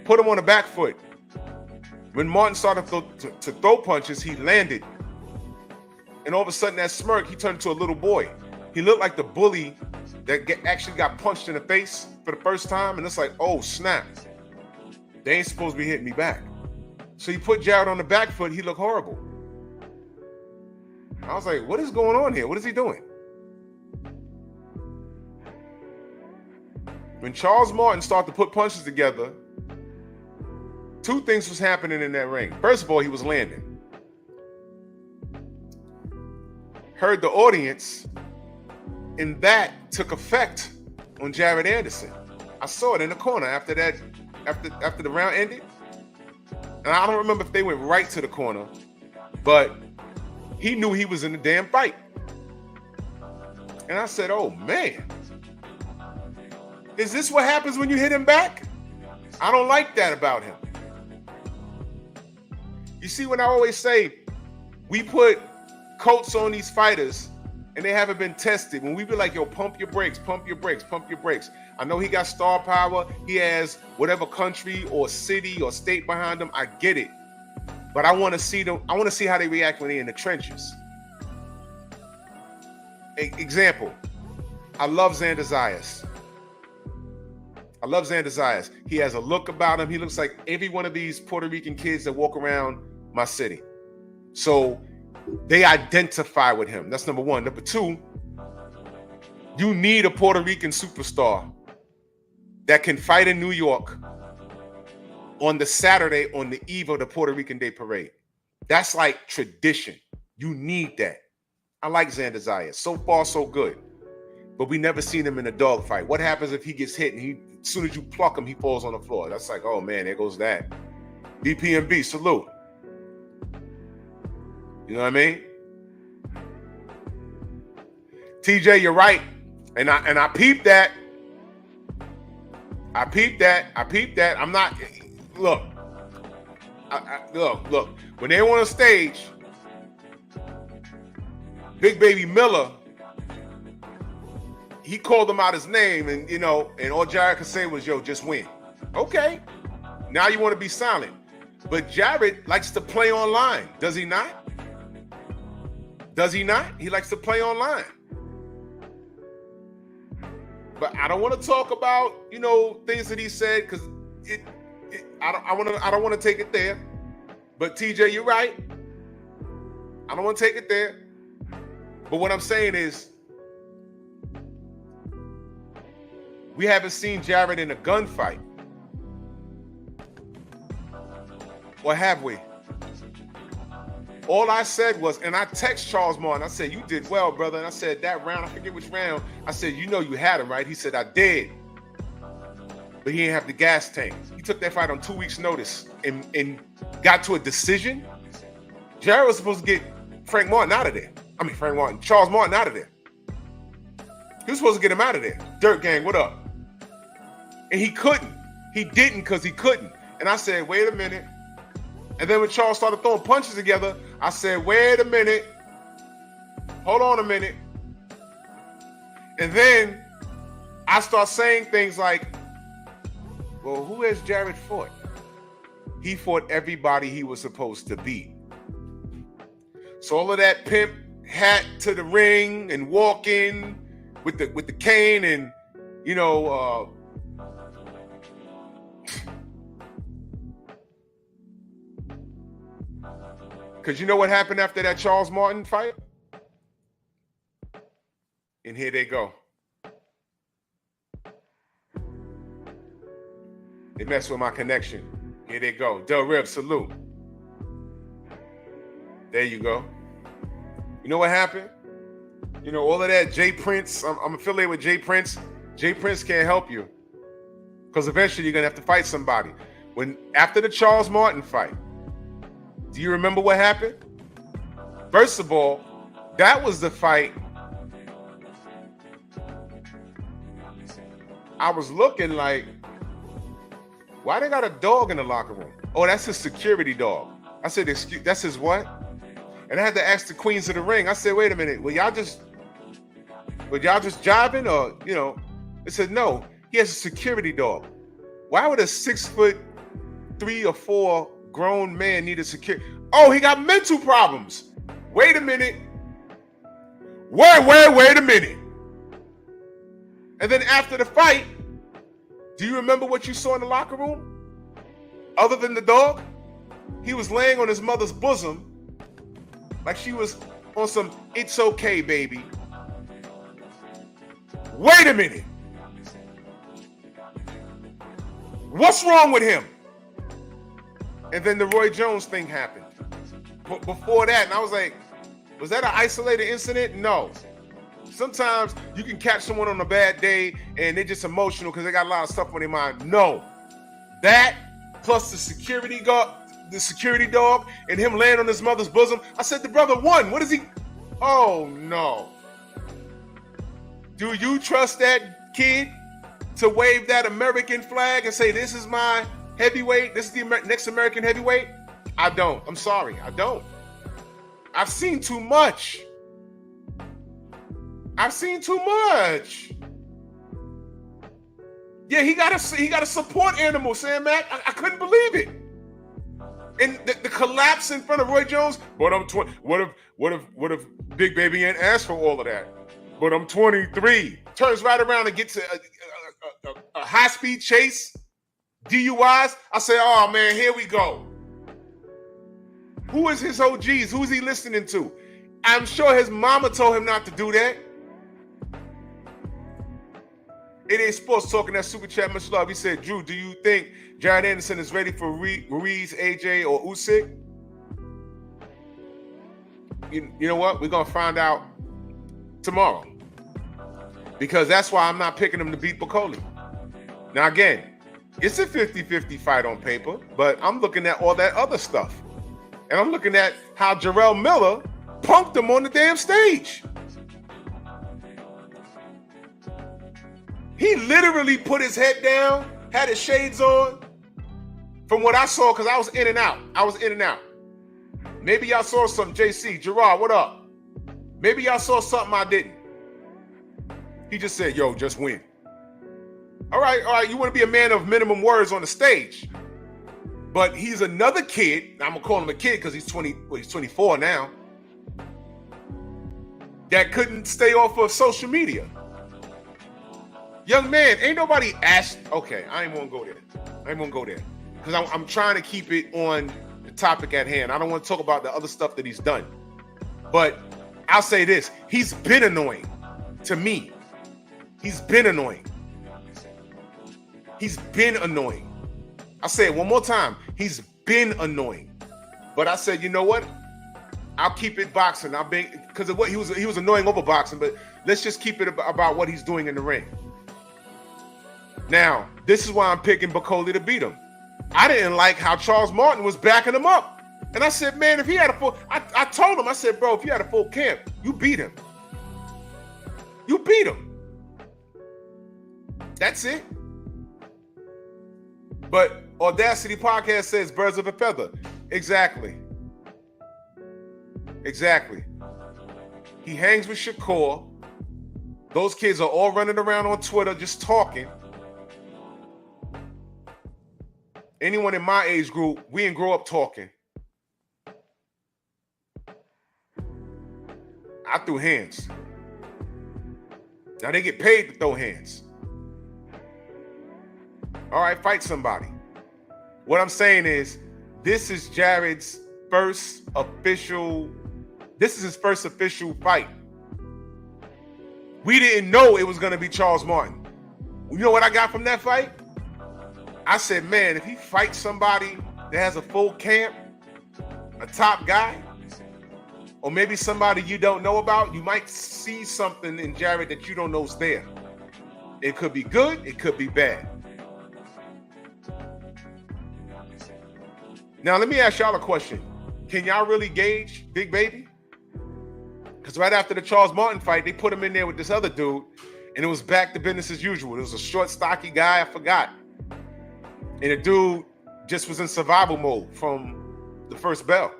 Speaker 2: Put him on the back foot. When Martin started to throw punches, he landed. And all of a sudden, that smirk, he turned into a little boy. He looked like the bully that actually got punched in the face for the first time. And it's like, oh, snap. They ain't supposed to be hitting me back. So he put Jared on the back foot. He looked horrible. I was like, what is going on here? What is he doing? When Charles Martin started to put punches together, 2 things was happening in that ring. First of all, he was landing. Heard the audience, and that took effect on Jared Anderson. I saw it in the corner after the round ended. And I don't remember if they went right to the corner, but he knew he was in the damn fight. And I said, oh man, is this what happens when you hit him back? I don't like that about him. You see, when I always say we put coats on these fighters and they haven't been tested, when we be like, yo, pump your brakes, pump your brakes, pump your brakes. I know he got star power. He has whatever country or city or state behind him. I get it. But I want to see them. I want to see how they react when they're in the trenches. Example, I love Xander Zayas. I love Xander Zayas. He has a look about him. He looks like every one of these Puerto Rican kids that walk around my city. So they identify with him. That's number one. Number two, you need a Puerto Rican superstar that can fight in New York on the Saturday on the eve of the Puerto Rican Day Parade. That's like tradition. You need that. I like Xander Zayas. So far, so good. But we never seen him in a dogfight. What happens if he gets hit and as soon as you pluck him, he falls on the floor? That's like, oh man, there goes that. BPMB, salute. You know what I mean? TJ, you're right. And I peeped that. I peeped that. I'm not, look. Look. When they were on stage, Big Baby Miller, he called him out his name, and and all Jared could say was, yo, just win. Okay. Now you want to be silent. But Jared likes to play online, does he not? Does he not? He likes to play online. But I don't want to talk about, things that he said because I don't want to take it there. But TJ, you're right. I don't want to take it there. But what I'm saying is, we haven't seen Jared in a gunfight. Or have we? All I said was, and I text Charles Martin, I said, you did well, brother. And I said, that round, I forget which round. I said, you had him, right? He said, I did. But he didn't have the gas tank. He took that fight on 2 weeks' notice and got to a decision. Jared was supposed to get Charles Martin out of there. He was supposed to get him out of there. Dirt Gang, what up? And he couldn't. He didn't because he couldn't. And I said, wait a minute. And then when Charles started throwing punches together, I said, wait a minute. Hold on a minute. And then I start saying things like, well, who has Jared fought? He fought everybody he was supposed to beat. So all of that pimp hat to the ring and walking with the cane and, because you know what happened after that Charles Martin fight? And here they go. They mess with my connection. Here they go. Del Rib, salute. There you go. You know what happened? All of that Jay Prince. I'm affiliated with Jay Prince. Jay Prince can't help you. Because eventually you're going to have to fight somebody. After the Charles Martin fight, do you remember what happened? First of all, that was the fight. I was looking like, why they got a dog in the locker room? Oh, that's his security dog. I said, excuse, that's his what? And I had to ask the queens of the ring. I said, wait a minute, were y'all just jiving or, They said, no, he has a security dog. Why would a 6'3" or 4" grown man need a security? Oh, he got mental problems. Wait a minute. Wait a minute. And then after the fight, do you remember what you saw in the locker room? Other than the dog? He was laying on his mother's bosom like she was on some "it's okay, baby." Wait a minute. What's wrong with him? And then the Roy Jones thing happened. But before that, and I was like, was that an isolated incident? No. Sometimes you can catch someone on a bad day and they're just emotional because they got a lot of stuff on their mind. No. That plus the security dog and him laying on his mother's bosom. I said, the brother won. What is he? Oh, no. Do you trust that kid to wave that American flag and say, this is my heavyweight, this is the next American heavyweight? I don't. I'm sorry. I don't. I've seen too much. Yeah, he got a support animal, Sam Mack. I couldn't believe it. And the collapse in front of Roy Jones. But I'm 20. What if Big Baby ain't asked for all of that? But I'm 23. Turns right around and gets a high-speed chase, DUIs. I say, oh man, here we go. Who is his OGs? Who's he listening to? I'm sure his mama told him not to do that. It ain't sports talking that super chat. Much love. He said, Drew, do you think Jared Anderson is ready for Ruiz, AJ, or Usyk? You know what? We're going to find out tomorrow. Because that's why I'm not picking him to beat Bacoli. Now, again, it's a 50-50 fight on paper, but I'm looking at all that other stuff. And I'm looking at how Jarrell Miller punked him on the damn stage. He literally put his head down, had his shades on. From what I saw, because I was in and out. Maybe y'all saw something. JC, Gerard, what up? Maybe y'all saw something I didn't. He just said, yo, just win. All right, you want to be a man of minimum words on the stage. But he's another kid. I'm going to call him a kid because he's 24 now. That couldn't stay off of social media. Young man, ain't nobody asked. Okay, I ain't gonna go there. Because I'm trying to keep it on the topic at hand. I don't want to talk about the other stuff that he's done. But I'll say this. He's been annoying to me. He's been annoying. I'll say it one more time. He's been annoying. But I said, you know what? I'll keep it boxing. Because of what he was annoying over boxing, but let's just keep it about what he's doing in the ring. Now, this is why I'm picking Bakoli to beat him. I didn't like how Charles Martin was backing him up. And I said, man, if he had a full... I told him, I said, bro, if you had a full camp, you beat him. You beat him. That's it. But Audacity Podcast says birds of a feather. Exactly. He hangs with Shakur. Those kids are all running around on Twitter just talking. Anyone in my age group, we didn't grow up talking. I threw hands. Now they get paid to throw hands. All right, fight somebody. What I'm saying is, this is his first official fight. We didn't know it was going to be Charles Martin. You know what I got from that fight? I said, man, if he fights somebody that has a full camp, a top guy, or maybe somebody you don't know about, you might see something in Jared that you don't know is there. It could be good, it could be bad. Now, let me ask y'all a question. Can y'all really gauge Big Baby? Because right after the Charles Martin fight, they put him in there with this other dude, and it was back to business as usual. It was a short, stocky guy, I forgot. And the dude just was in survival mode from the first bell.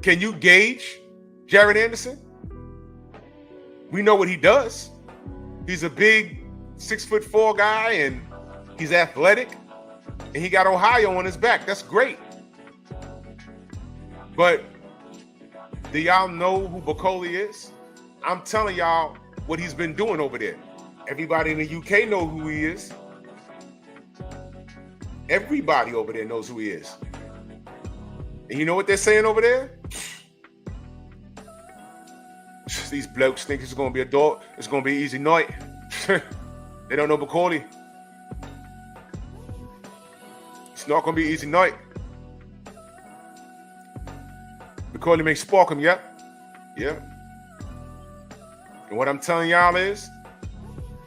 Speaker 2: Can you gauge Jared Anderson? We know what he does. He's a big 6'4" guy, and he's athletic, and he got Ohio on his back. That's great. But do y'all know who Bakoli is? I'm telling y'all what he's been doing over there. Everybody in the UK know who he is. Everybody over there knows who he is. And you know what they're saying over there? These blokes think it's going to be it's going to be an easy night. They don't know Bakoli. It's not going to be an easy night. Bakoli may spark him, yeah. And what I'm telling y'all is,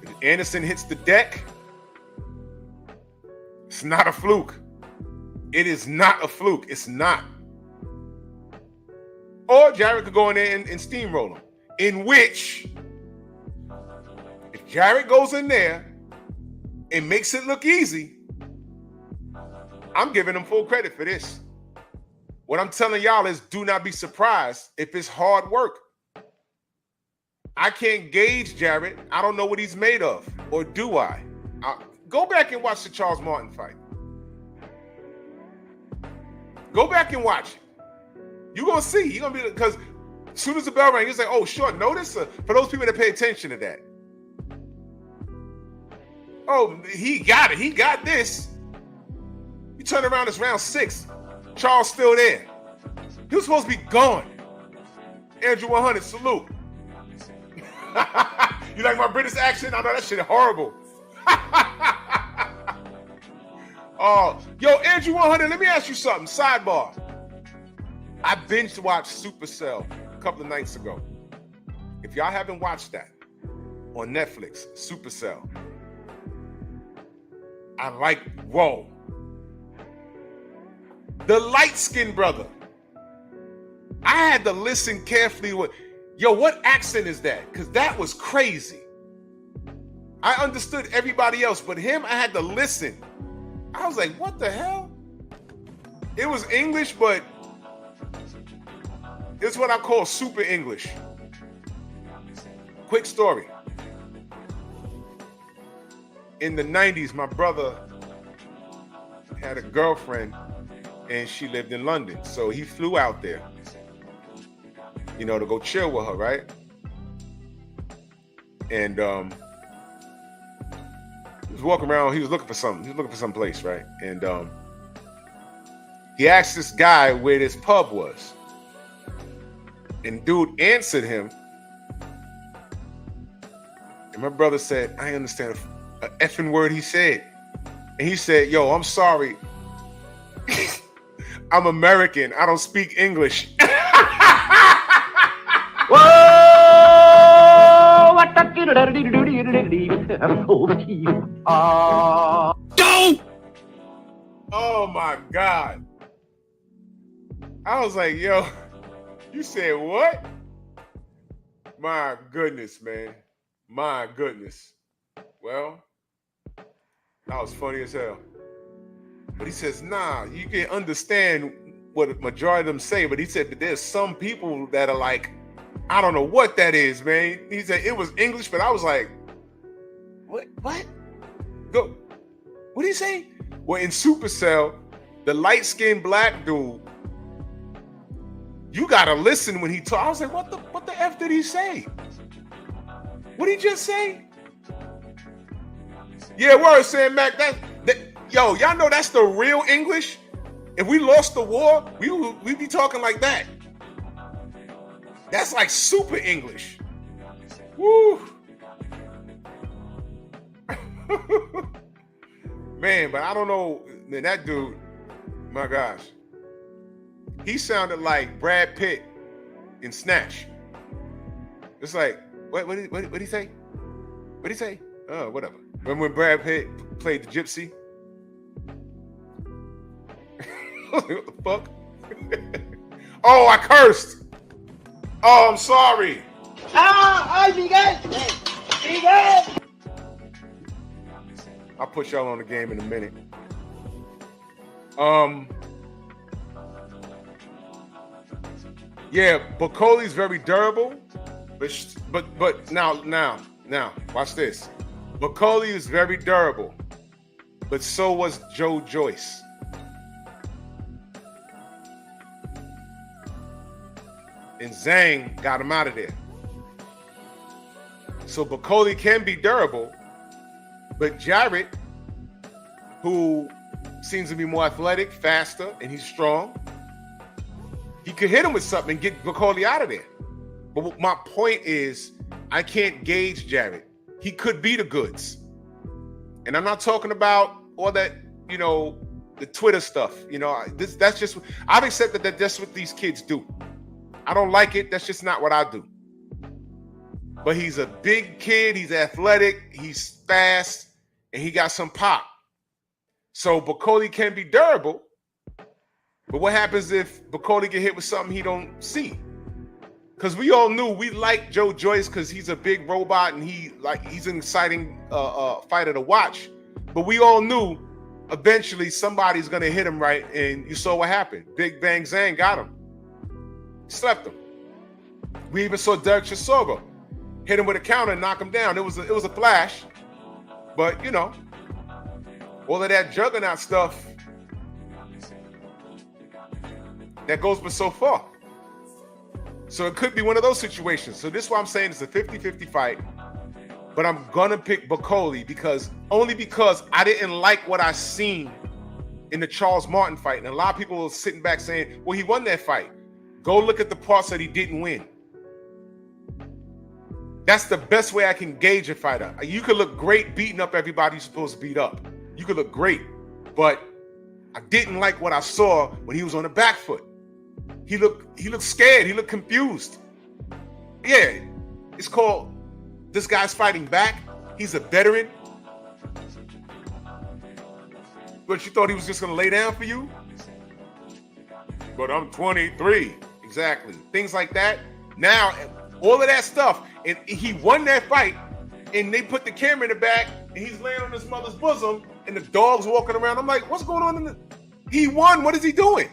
Speaker 2: if Anderson hits the deck, it's not a fluke. It is not a fluke. It's not. Or Jared could go in there and steamroll him. In which, if Jared goes in there and makes it look easy, I'm giving him full credit for this. What I'm telling y'all is, do not be surprised if it's hard work. I can't gauge Jared. I don't know what he's made of. Or do I? Go back and watch the Charles Martin fight. Go back and watch it. You're going to see. You're going to be, because as soon as the bell rang, it's like, oh, short notice? For those people that pay attention to that. Oh, he got it. He got this. You turn around, it's round 6. Charles still there. He was supposed to be gone. Andrew 100, salute. You like my British accent? I know that shit horrible. Oh, yo, Andrew 100, let me ask you something. Sidebar. I binge watched Supercell a couple of nights ago. If y'all haven't watched that on Netflix, Supercell, I like, whoa. The light-skinned brother. I had to listen carefully. What accent is that? Because that was crazy. I understood everybody else, but him, I had to listen. I was like, what the hell? It was English, but it's what I call super English. Quick story. In the 90s, my brother had a girlfriend, and she lived in London. So he flew out there, to go chill with her, right? And was walking around. He was looking for something. He was looking for some place, right? And he asked this guy where this pub was. And dude answered him. And my brother said, I understand a effing word he said. And he said, yo, I'm sorry. I'm American. I don't speak English.
Speaker 3: Whoa! What the
Speaker 2: Don't! Oh my God. I was like, yo, you said what? My goodness, man. My goodness. Well, that was funny as hell. But he says, nah, you can understand what the majority of them say, but he said that there's some people that are like, I don't know what that is, man. He said it was English, but I was like, what? Go. What did he say? Well, in Supercell, the light-skinned black dude, you gotta listen when he talk. I was like, what the F did he say? What did he just say? Yeah, word, Sam Mac. Yo, y'all know that's the real English? If we lost the war, we'd be talking like that. That's like super English. Woo. Man, but I don't know. Man, that dude, my gosh. He sounded like Brad Pitt in Snatch. It's like, what did he say? What did he say? Oh, whatever. Remember when Brad Pitt played the gypsy? What the fuck? Oh, I cursed. Oh, I'm sorry.
Speaker 1: ¡Ay, Miguel! ¡Miguel!
Speaker 2: I'll put y'all on the game in a minute. Yeah, Bacoli's very durable, but now, watch this. Bacoli is very durable, but so was Joe Joyce. And Zhang got him out of there. So Bacoli can be durable, but Jarrett, who seems to be more athletic, faster, and he's strong, he could hit him with something and get Bacoli out of there. But my point is, I can't gauge Jarrett. He could be the goods. And I'm not talking about all that, the Twitter stuff. That's just, I've accepted that that's what these kids do. I don't like it. That's just not what I do. But he's a big kid. He's athletic. He's fast. And he got some pop. So Bacoli can be durable. But what happens if Bacoli get hit with something he don't see? Because we all knew we liked Joe Joyce because he's a big robot and he's an exciting fighter to watch. But we all knew eventually somebody's going to hit him right. And you saw what happened. Big Bang Zhang got him. Slept him. We even saw Derek Chisora hit him with a counter and knock him down. It was a flash. But, all of that juggernaut stuff, that goes but so far. So it could be one of those situations. So this is why I'm saying it's a 50-50 fight. But I'm going to pick Bacoli because I didn't like what I seen in the Charles Martin fight. And a lot of people were sitting back saying, well, he won that fight. Go look at the parts that he didn't win. That's the best way I can gauge a fighter. You could look great beating up everybody you're supposed to beat up. You could look great. But I didn't like what I saw when he was on the back foot. He looked scared. He looked confused. Yeah, it's called this guy's fighting back. He's a veteran. But you thought he was just going to lay down for you? But I'm 23. Exactly. Things like that. Now, all of that stuff. And he won that fight. And they put the camera in the back. And he's laying on his mother's bosom. And the dog's walking around. I'm like, what's going on? He won. What is he doing?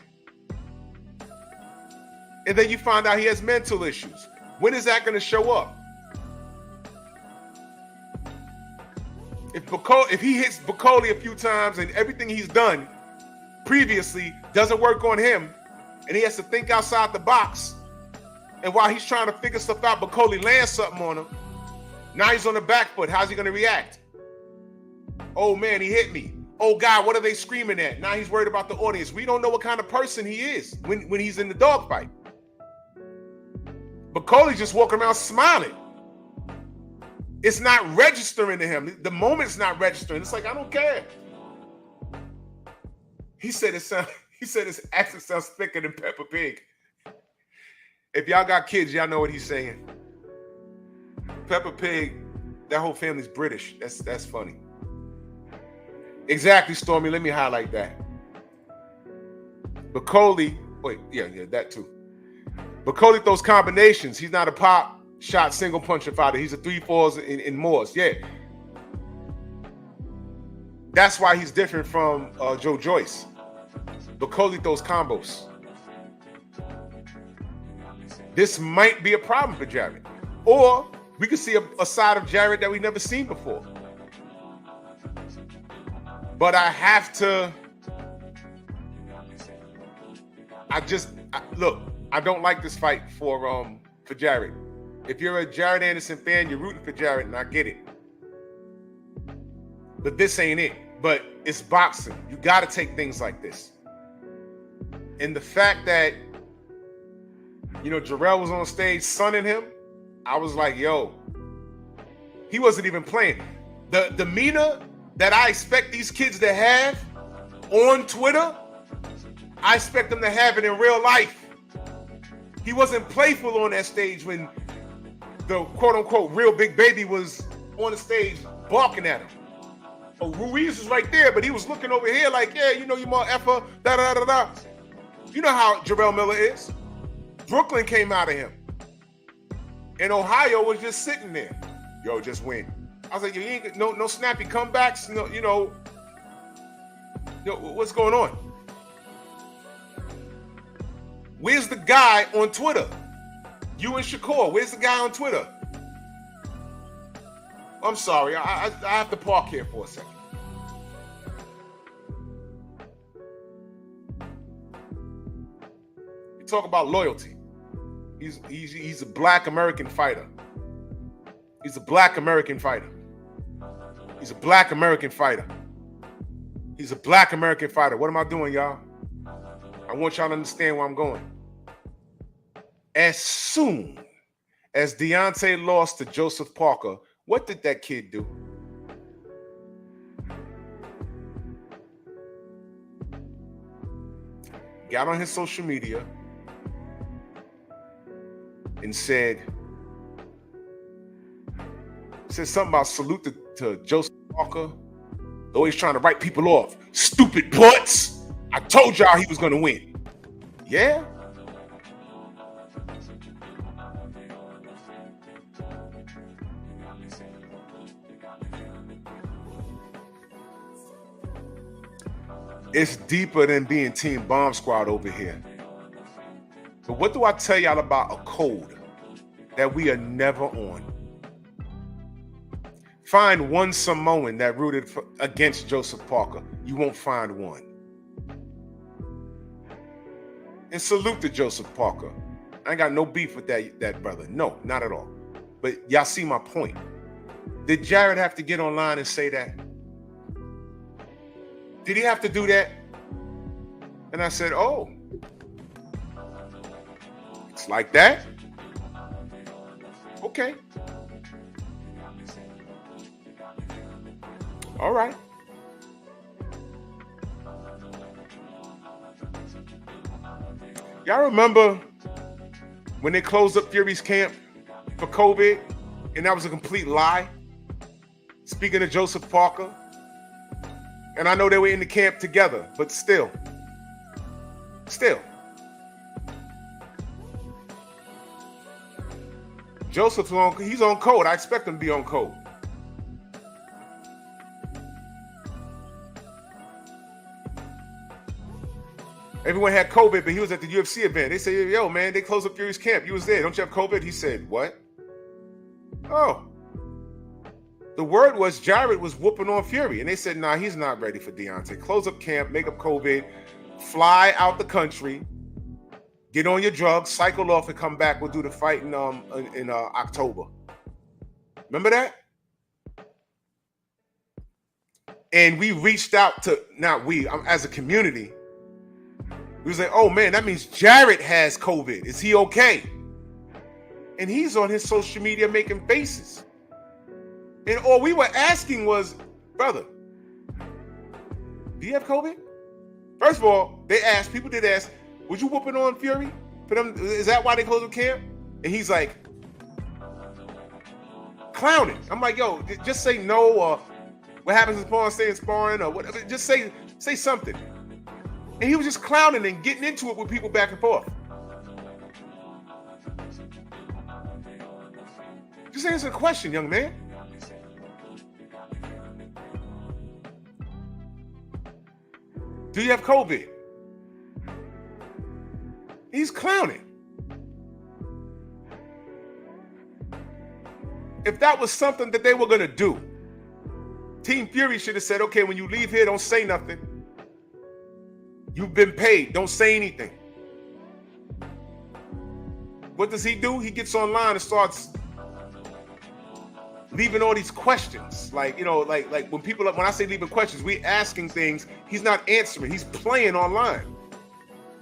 Speaker 2: And then you find out he has mental issues. When is that going to show up? If he hits Bacoli a few times and everything he's done previously doesn't work on him, and he has to think outside the box, and while he's trying to figure stuff out, Bacoli lands something on him, now he's on the back foot. How's he going to react? Oh man, he hit me. Oh God, what are they screaming at? Now he's worried about the audience. We don't know what kind of person he is when he's in the dogfight. But Coley's just walking around smiling. It's not registering to him. The moment's not registering. It's like, I don't care. He said his accent sounds thicker than Peppa Pig. If y'all got kids, y'all know what he's saying. Peppa Pig, that whole family's British. That's funny. Exactly, Stormy. Let me highlight that. But Coley, that too. But Coley throws combinations. He's not a pop shot single puncher fighter. He's a 3-4s and mores. Yeah. That's why he's different from Joe Joyce. But Coley throws combos. This might be a problem for Jarrett. Or we could see a side of Jarrett that we've never seen before. But I have to... Look, I don't like this fight for Jarrett. If you're a Jarrett Anderson fan, you're rooting for Jarrett, and I get it. But this ain't it. But it's boxing. You got to take things like this. And the fact that, Jarrell was on stage sunning him, I was like, yo, he wasn't even playing. The demeanor that I expect these kids to have on Twitter, I expect them to have it in real life. He wasn't playful on that stage when the quote-unquote real big baby was on the stage barking at him. Oh, Ruiz was right there, but he was looking over here like, yeah, you more effer, da-da-da-da-da. You know how Jarrell Miller is. Brooklyn came out of him. And Ohio was just sitting there. Yo, just win. I was like, you ain't no snappy comebacks, what's going on? Where's the guy on Twitter? You and Shakur, where's the guy on Twitter? I'm sorry, I have to park here for a second. You talk about loyalty. He's a black American fighter. He's a black American fighter. He's a black American fighter. He's a black American fighter. What am I doing, y'all? I want y'all to understand where I'm going. As soon as Deontay lost to Joseph Parker, what did that kid do? Got on his social media and said something about salute to Joseph Parker. Always trying to write people off. Stupid butts. I told y'all he was going to win. Yeah? It's deeper than being Team Bomb Squad over here. But what do I tell y'all about a code that we are never on? Find one Samoan that rooted against Joseph Parker. You won't find one. And salute to Joseph Parker. I ain't got no beef with that brother. No, not at all. But y'all see my point. Did Jarrett have to get online and say that? Did he have to do that? And I said, oh, it's like that? Okay. All right. Y'all remember when they closed up Fury's camp for COVID and that was a complete lie? Speaking of Joseph Parker. And I know they were in the camp together, but still. Joseph's he's on code. I expect him to be on code. Everyone had COVID, but he was at the UFC event. They said, yo, man, they closed up Fury's camp. You was there. Don't you have COVID? He said, what? Oh. The word was Jarrett was whooping on Fury. And they said, nah, he's not ready for Deontay. Close up camp, make up COVID, fly out the country, get on your drugs, cycle off, and come back. We'll do the fight in October. Remember that? And we reached out to, not we, as a community, we was like, oh man, that means Jared has COVID. Is he okay? And he's on his social media making faces. And all we were asking was, brother, do you have COVID? First of all, people did ask, was you whooping on Fury? For them, is that why they closed the camp? And he's like, clowning. I'm like, yo, just say no, or what happens in sparring, stay in sparring, or whatever. Just say something. And he was just clowning and getting into it with people back and forth. Just answer the question, young man. Do you have COVID? He's clowning. If that was something that they were going to do, Team Fury should have said, okay, when you leave here, don't say nothing. You've been paid. Don't say anything. What does he do? He gets online and starts leaving all these questions. Like, you know, like when I say leaving questions, we asking things, he's not answering. He's playing online.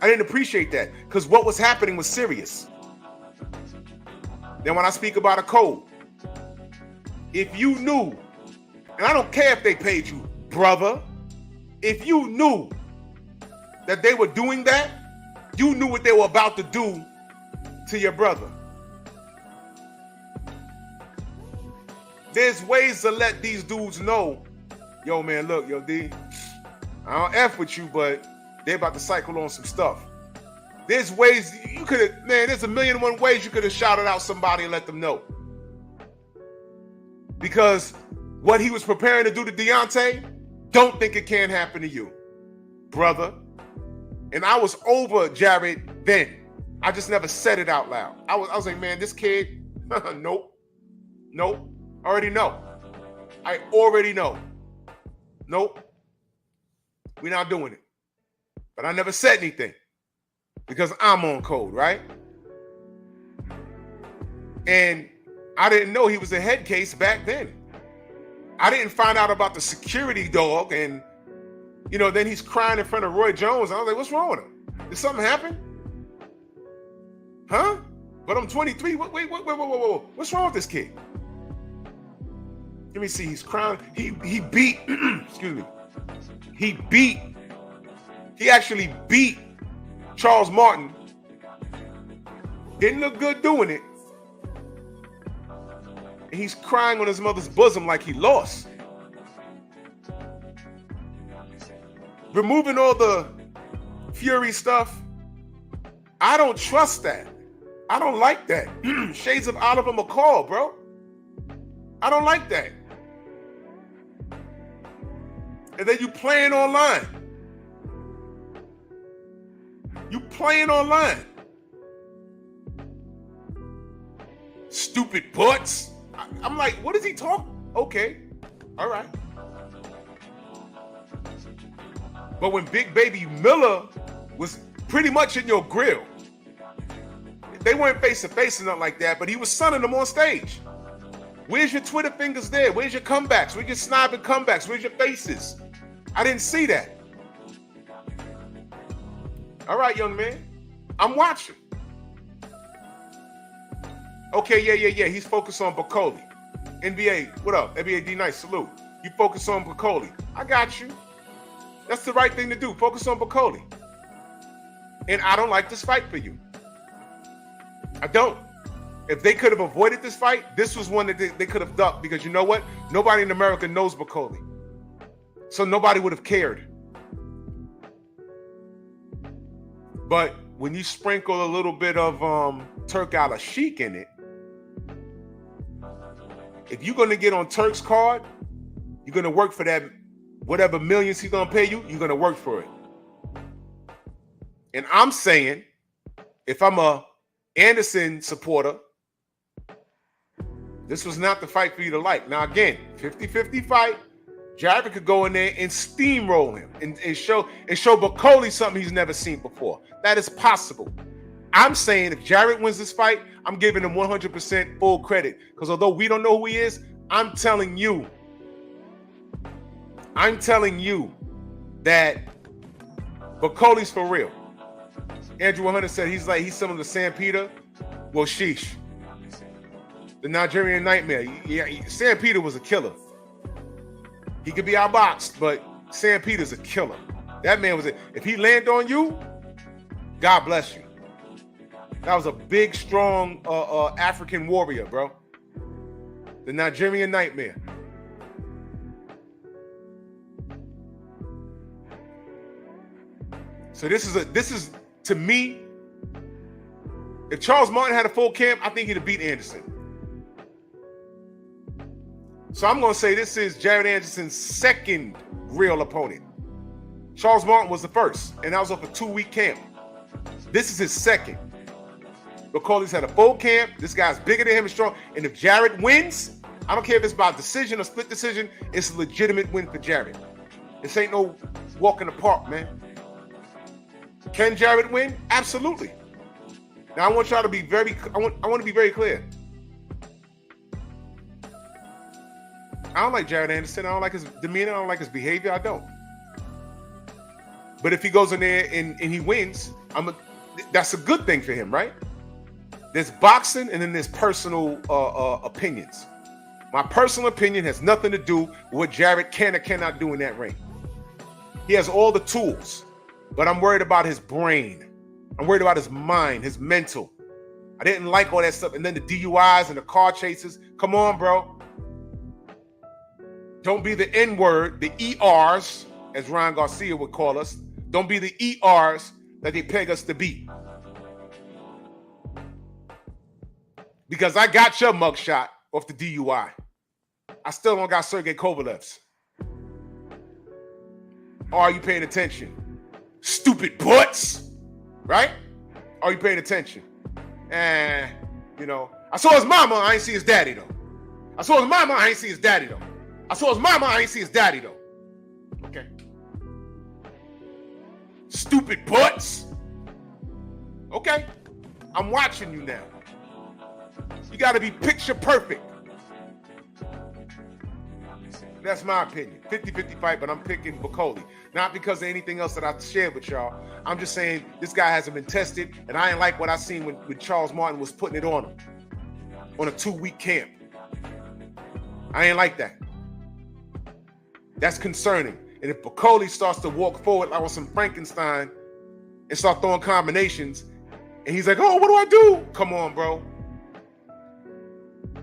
Speaker 2: I didn't appreciate that because what was happening was serious. Then when I speak about a code, if you knew, and I don't care if they paid you, brother, if you knew that they were doing that, you knew what they were about to do to your brother. There's ways to let these dudes know, yo, man, look, yo, D, I don't F with you, but they're about to cycle on some stuff. There's ways you could have, man, there's 1,000,001 ways you could have shouted out somebody and let them know. Because what he was preparing to do to Deontay, don't think it can't happen to you, brother. And I was over Jared then. I just never said it out loud. I was like, man, this kid, nope. Already know. I already know. Nope. We're not doing it. But I never said anything because I'm on code, right? And I didn't know he was a head case back then. I didn't find out about the security dog, and then he's crying in front of Roy Jones. I was like, what's wrong with him? Did something happen? Huh? But I'm 23. Wait. What's wrong with this kid? Let me see. He's crying. He beat, excuse me. He actually beat Charles Martin. Didn't look good doing it. And he's crying on his mother's bosom like he lost. Removing all the Fury stuff, I don't trust that. I don't like that. Shades of Oliver McCall, bro. I don't like that. And then you playing online. Stupid butts. I'm like, what is he talking? Okay, all right. But when Big Baby Miller was pretty much in your grill, they weren't face to face or nothing like that, but he was sunning them on stage. Where's your Twitter fingers there? Where's your comebacks? Where's your sniping comebacks? Where's your faces? I didn't see that. All right, young man. I'm watching. Okay, yeah. He's focused on Bacoli. NBA, what up? NBA D Nice, salute. You focus on Bacoli. I got you. That's the right thing to do. Focus on Bacoli. And I don't like this fight for you. I don't. If they could have avoided this fight, this was one that they could have ducked, because you know what? Nobody in America knows Bacoli. So nobody would have cared. But when you sprinkle a little bit of Turk al-Sheikh in it, if you're going to get on Turk's card, you're going to work for that, whatever millions he's going to pay you, you're going to work for it. And I'm saying, if I'm a Anderson supporter, this was not the fight for you to like. Now, again, 50-50 fight. Jared could go in there and steamroll him and show Bacoli something he's never seen before. That is possible. I'm saying if Jared wins this fight, I'm giving him 100% full credit. Because although we don't know who he is, I'm telling you, I'm telling you that Bacoli's for real. Andrew 100 said he's similar to Sam Peter. Well, sheesh. The Nigerian Nightmare. Yeah, Sam Peter was a killer. He could be outboxed, but Sam Peter's a killer. That man was it. If he landed on you, God bless you. That was a big, strong African warrior, bro. The Nigerian Nightmare. So this is to me, if Charles Martin had a full camp, I think he'd have beat Anderson. So I'm going to say this is Jared Anderson's second real opponent. Charles Martin was the first, and that was off a 2-week camp. This is his second. Bacoli's had a full camp. This guy's bigger than him and strong. And if Jared wins, I don't care if it's by decision or split decision, it's a legitimate win for Jared. This ain't no walk in the park, man. Can Jared win? Absolutely. Now I want y'all to be I want to be very clear. I don't like Jared Anderson. I don't like his demeanor. I don't like his behavior. I don't. But if he goes in there and he wins, that's a good thing for him, right? There's boxing and then there's personal opinions. My personal opinion has nothing to do with what Jared can or cannot do in that ring. He has all the tools, but I'm worried about his brain. I'm worried about his mind, his mental. I didn't like all that stuff. And then the DUIs and the car chases. Come on, bro. Don't be the N-word, the ERs, as Ryan Garcia would call us. Don't be the ERs that they peg us to be. Because I got your mugshot off the DUI. I still don't got Sergey Kovalev's. Are you paying attention? Stupid butts, right? Are you paying attention? And, I saw his mama, I ain't see his daddy, though. I saw his mama, I ain't see his daddy, though. I saw his mama, I ain't see his daddy, though. Okay. Stupid butts. Okay. I'm watching you now. You got to be picture perfect. That's my opinion. 50-50 fight, but I'm picking Bacoli. Not because of anything else that I've shared with y'all. I'm just saying this guy hasn't been tested, and I ain't like what I seen when Charles Martin was putting it on him on a 2-week camp. I ain't like that. That's concerning. And if Bacoli starts to walk forward like on some Frankenstein and start throwing combinations, and he's like, oh, what do I do? Come on, bro.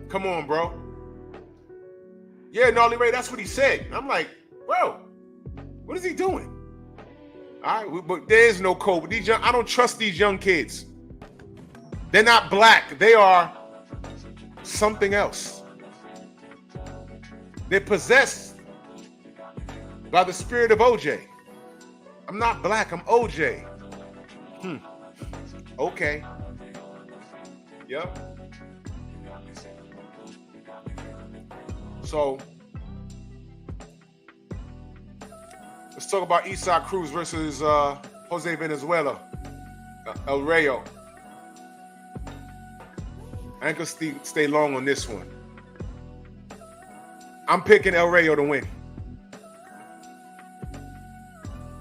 Speaker 2: Come on, bro. Yeah, Gnarly Ray, that's what he said. I'm like, bro, what is he doing? All right, but there is no code. I don't trust these young kids. They're not black. They are something else. They're possessed by the spirit of OJ. I'm not black, I'm OJ. Okay. Yep. So, let's talk about Isaac Cruz versus Jose Venezuela, El Rayo. I ain't gonna stay long on this one. I'm picking El Rayo to win.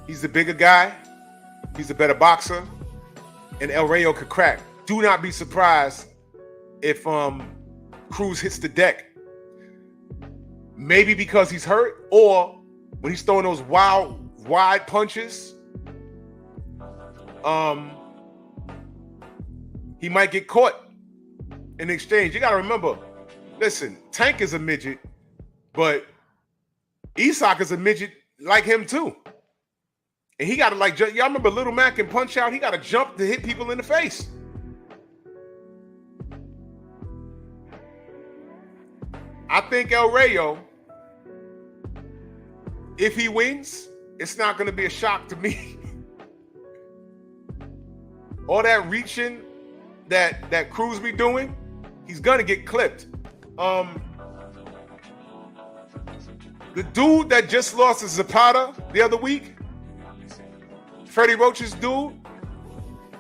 Speaker 2: He's the bigger guy. He's a better boxer. And El Rayo could crack. Do not be surprised if Cruz hits the deck. Maybe because he's hurt, or when he's throwing those wide punches, he might get caught in exchange. You got to remember, listen, Tank is a midget, but Isaac is a midget like him too. And he got to y'all remember Little Mac can Punch Out? He got to jump to hit people in the face. I think El Rayo, if he wins, it's not going to be a shock to me. All that reaching that Cruz be doing, he's going to get clipped. The dude that just lost to Zapata the other week, Freddie Roach's dude,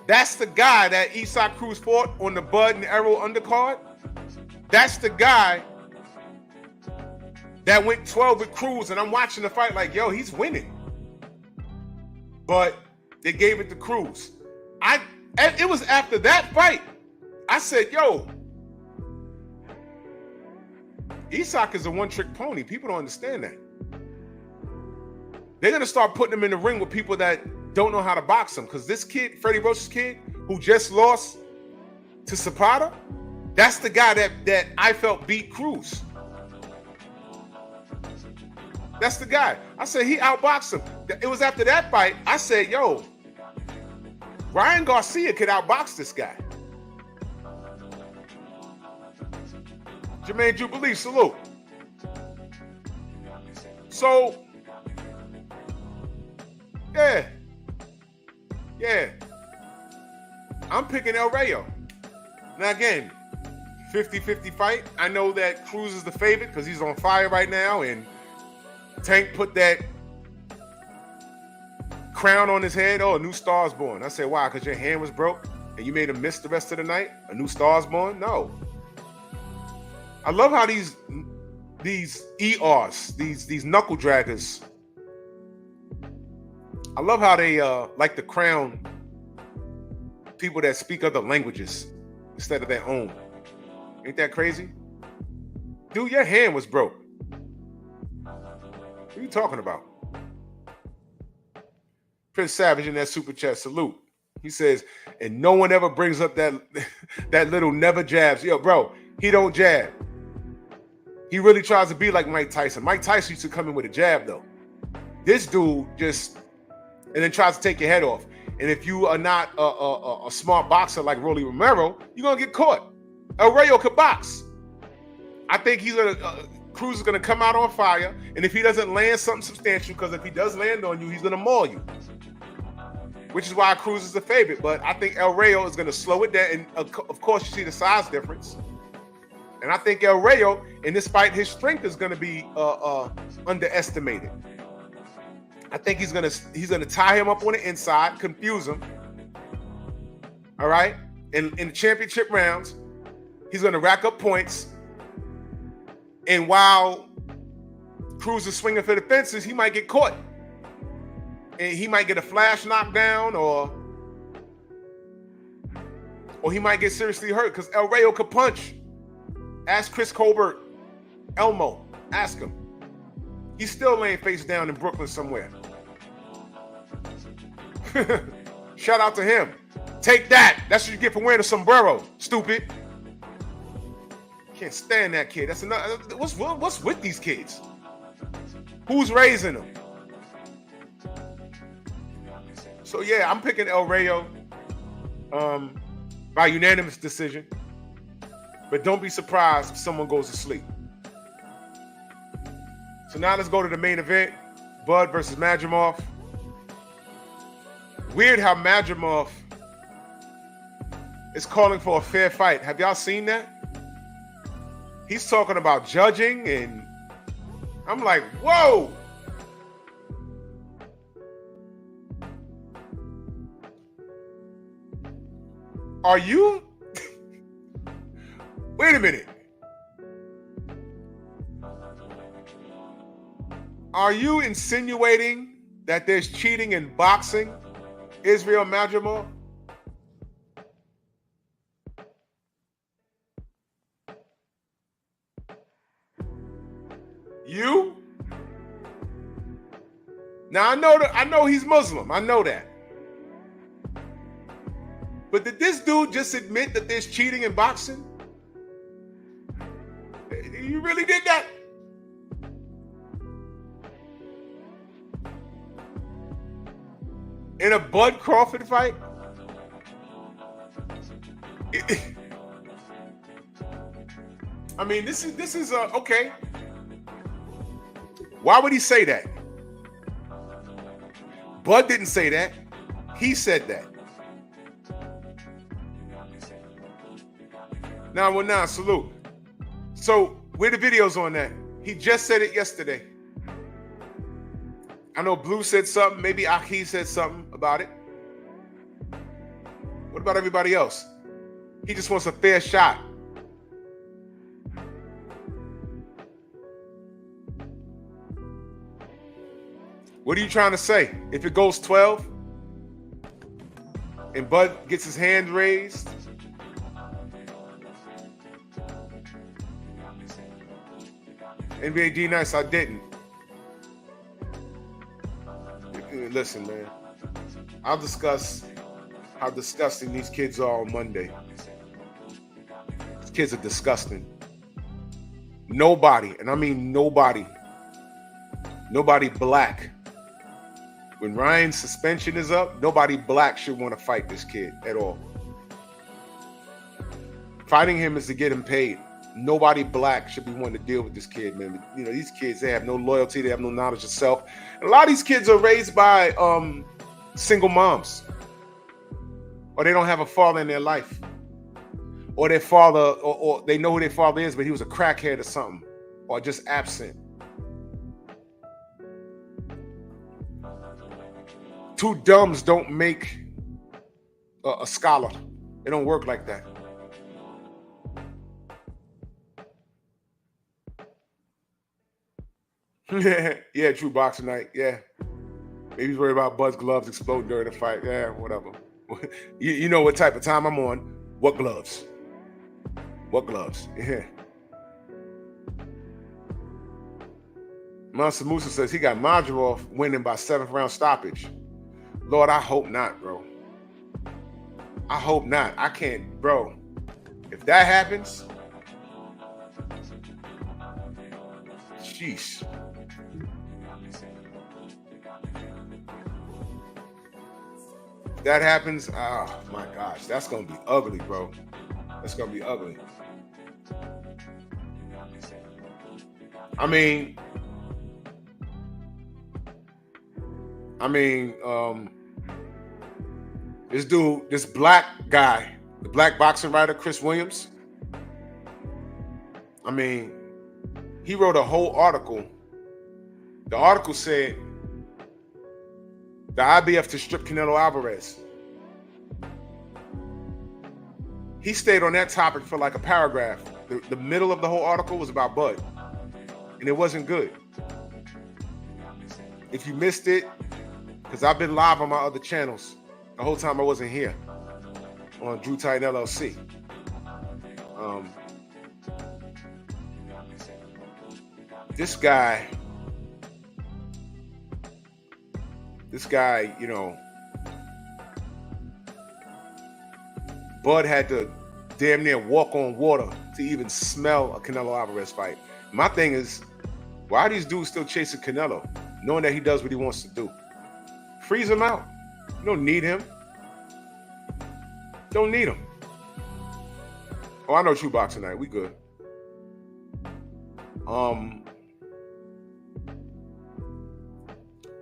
Speaker 2: that's the guy that Isaac Cruz fought on the Bud and Errol undercard. That's the guy that went 12 with Cruz, and I'm watching the fight like, yo, he's winning. But they gave it to Cruz. It was after that fight, I said, yo, Isak is a one-trick pony. People don't understand that. They're going to start putting him in the ring with people that don't know how to box him. Because this kid, Freddie Roach's kid, who just lost to Zapata, that's the guy that I felt beat Cruz. That's the guy. I said he outboxed him. It was after that fight, I said, yo, Ryan Garcia could outbox this guy. Jermaine Jubilee, salute. So, yeah. I'm picking El Rayo. Now again, 50-50 fight. I know that Cruz is the favorite because he's on fire right now, and Tank put that crown on his head. Oh, a new star's born. I said, why? Because your hand was broke and you made him miss the rest of the night? A new star's born? No. I love how these ERs, these knuckle draggers, I love how they like to crown people that speak other languages instead of their own. Ain't that crazy? Dude, your hand was broke. What are you talking about? Prince Savage in that super chat, salute. He says, and no one ever brings up that little never jabs. Yo, bro, he don't jab. He really tries to be like Mike Tyson. Mike Tyson used to come in with a jab, though. This dude just, and then tries to take your head off. And if you are not a smart boxer like Rolly Romero, you're going to get caught. El Rayo could box. I think Cruz is going to come out on fire. And if he doesn't land something substantial, because if he does land on you, he's going to maul you. Which is why Cruz is the favorite. But I think El Rayo is going to slow it down. And of course, you see the size difference. And I think El Rayo, in this fight, his strength is going to be underestimated. I think he's gonna tie him up on the inside, confuse him. All right? In the championship rounds, he's gonna rack up points. And while Cruz is swinging for the fences, he might get caught. And he might get a flash knockdown, or he might get seriously hurt because El Rayo could punch. Ask Chris Colbert, Elmo, ask him. He's still laying face down in Brooklyn somewhere. Shout out to him. Take that. That's what you get for wearing a sombrero, stupid. Can't stand that kid. That's another. What's with these kids? Who's raising them? So yeah, I'm picking El Rayo by unanimous decision. But don't be surprised if someone goes to sleep. So now let's go to the main event. Bud versus Madrimov. Weird how Madrimov is calling for a fair fight. Have y'all seen that? He's talking about judging, and I'm like, whoa! Are you? Wait a minute. Are you insinuating that there's cheating in boxing, Israel Madrimov? You? Now I know he's Muslim. I know that. But did this dude just admit that there's cheating in boxing? You really did that? In a Bud Crawford fight? I mean, this is okay. Why would he say that? Bud didn't say that. He said that. Now, salute. So, where the videos on that? He just said it yesterday. I know Blue said something. Maybe Aki said something about it. What about everybody else? He just wants a fair shot. What are you trying to say? If it goes 12 and Bud gets his hand raised, NBA D Nice, I didn't. Listen, man. I'll discuss how disgusting these kids are on Monday. These kids are disgusting. Nobody, and I mean nobody black. When Ryan's suspension is up, nobody black should want to fight this kid at all. Fighting him is to get him paid. Nobody black should be wanting to deal with this kid, man. You know, these kids, they have no loyalty, they have no knowledge of self. And a lot of these kids are raised by single moms. Or they don't have a father in their life. Or their father, or they know who their father is, but he was a crackhead or something. Or just absent. Two dumbs don't make a scholar. It don't work like that. Yeah, true boxing night. Yeah. Maybe he's worried about Bud's gloves exploding during the fight. Yeah, whatever. You know what type of time I'm on. What gloves? What gloves? Yeah. Mansa Musa says he got Majarov winning by 7th round stoppage. Lord, I hope not, bro. I hope not. I can't, bro. If that happens, sheesh. If that happens, oh my gosh, that's gonna be ugly, bro. That's gonna be ugly. I mean, this dude, this black guy, the black boxing writer, Chris Williams, I mean, he wrote a whole article. The article said the IBF to strip Canelo Alvarez. He stayed on that topic for like a paragraph. The middle of the whole article was about Bud, and it wasn't good. If you missed it, because I've been live on my other channels the whole time I wasn't here on Drew Titan LLC. This guy, you know, Bud had to damn near walk on water to even smell a Canelo Alvarez fight. My thing is, why are these dudes still chasing Canelo, knowing that he does what he wants to do? Freeze him out. You don't need him. Don't need him. Oh, I know True Boxing Night. We good.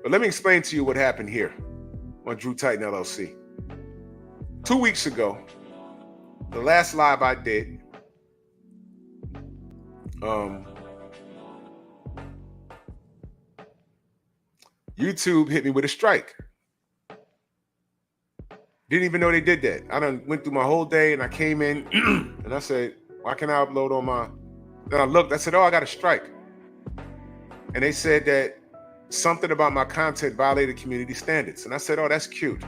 Speaker 2: But let me explain to you what happened here on Drew Titan LLC. 2 weeks ago, the last live I did, YouTube hit me with a strike. Didn't even know they did that. I done went through my whole day and I came in and I said, why can't I upload on my... Then I looked, I said, oh, I got a strike. And they said that something about my content violated community standards. And I said, oh, that's cute.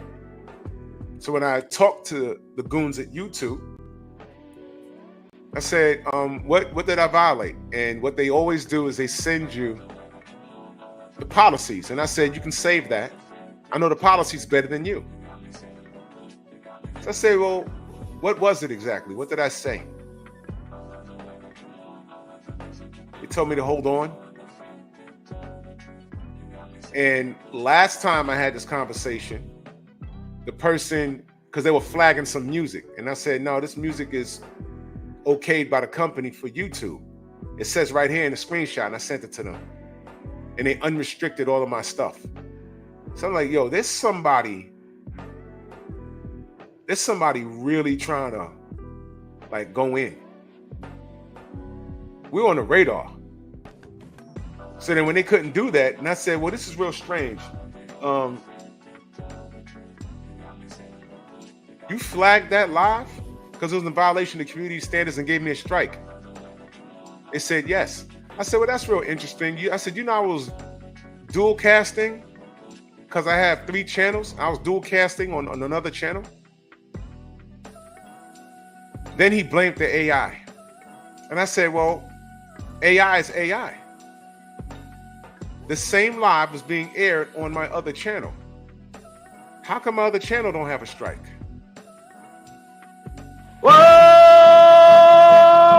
Speaker 2: So when I talked to the goons at YouTube, I said, what did I violate? And what they always do is they send you the policies. And I said, you can save that. I know the policy's better than you. So I say, well, what was it exactly? What did I say? They told me to hold on. And last time I had this conversation, the person, because they were flagging some music, and I said, no, this music is okayed by the company for YouTube. It says right here in the screenshot, and I sent it to them. And they unrestricted all of my stuff. So I'm like, yo, there's somebody really trying to like go in. We're on the radar. So then when they couldn't do that, and I said, well, this is real strange. You flagged that live because it was in violation of community standards and gave me a strike. It said yes. I said, well, that's real interesting. I said, you know, I was dual casting because I have 3 channels. I was dual casting on another channel. Then he blamed the AI. And I said, well, AI is AI. The same live was being aired on my other channel. How come my other channel don't have a strike?
Speaker 3: Whoa!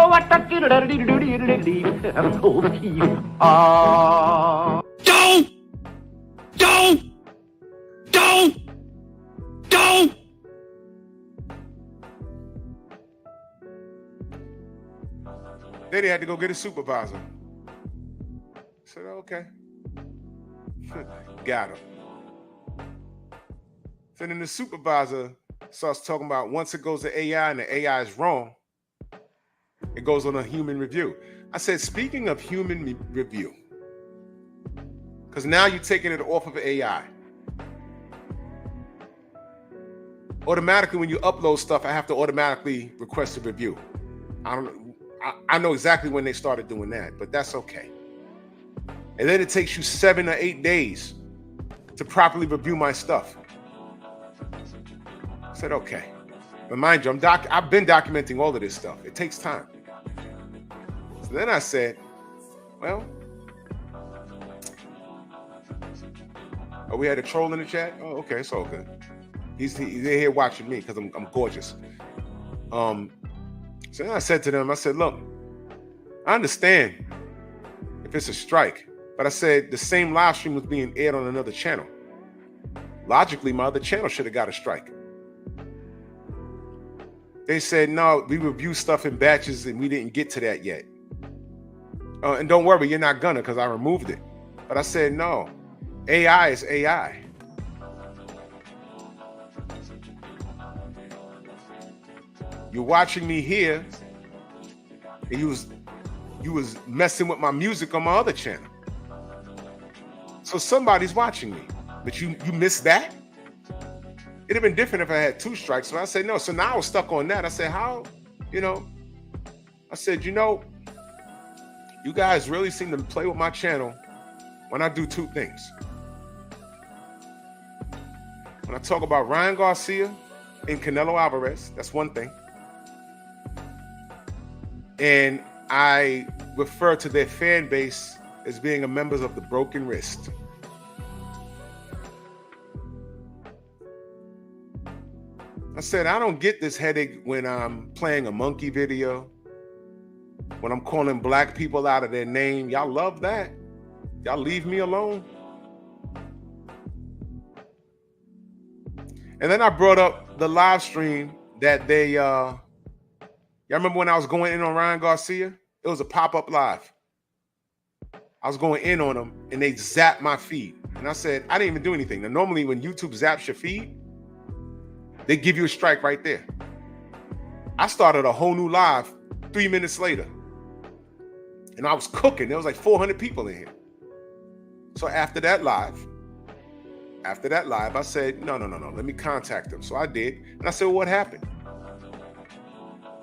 Speaker 3: What the Don't!
Speaker 2: Then he had to go get a supervisor. I said, okay. Got him. So then the supervisor starts talking about once it goes to AI and the AI is wrong, it goes on a human review. I said, speaking of human review, because now you're taking it off of AI. Automatically, when you upload stuff, I have to automatically request a review. I know exactly when they started doing that, but that's okay. And then it takes you 7 or 8 days to properly review my stuff. I said, okay. But mind you, I've been documenting all of this stuff. It takes time. So then I said, well, oh, we had a troll in the chat? Oh, okay, it's all good. He's here watching me because I'm gorgeous. So then I said to them, I said, look, I understand if it's a strike, but I said the same live stream was being aired on another channel. Logically, my other channel should have got a strike. They said, no, we review stuff in batches and we didn't get to that yet. And don't worry, you're not gonna, because I removed it. But I said, no, AI is AI. You're watching me here, and you was messing with my music on my other channel. So somebody's watching me, but you missed that? It'd have been different if I had 2 strikes. So I said, no. So now I was stuck on that. I said, how, I said, you guys really seem to play with my channel when I do 2 things. When I talk about Ryan Garcia and Canelo Alvarez, that's one thing. And I refer to their fan base as being a members of the Broken Wrist. I said, I don't get this headache when I'm playing a monkey video, when I'm calling black people out of their name. Y'all love that. Y'all leave me alone. And then I brought up the live stream that they, y'all remember when I was going in on Ryan Garcia? It was a pop-up live. I was going in on them and they zapped my feed. And I said, I didn't even do anything. Now, normally when YouTube zaps your feed, they give you a strike right there. I started a whole new live 3 minutes later. And I was cooking. There was like 400 people in here. So after that live, I said, no, let me contact them. So I did. And I said, well, what happened?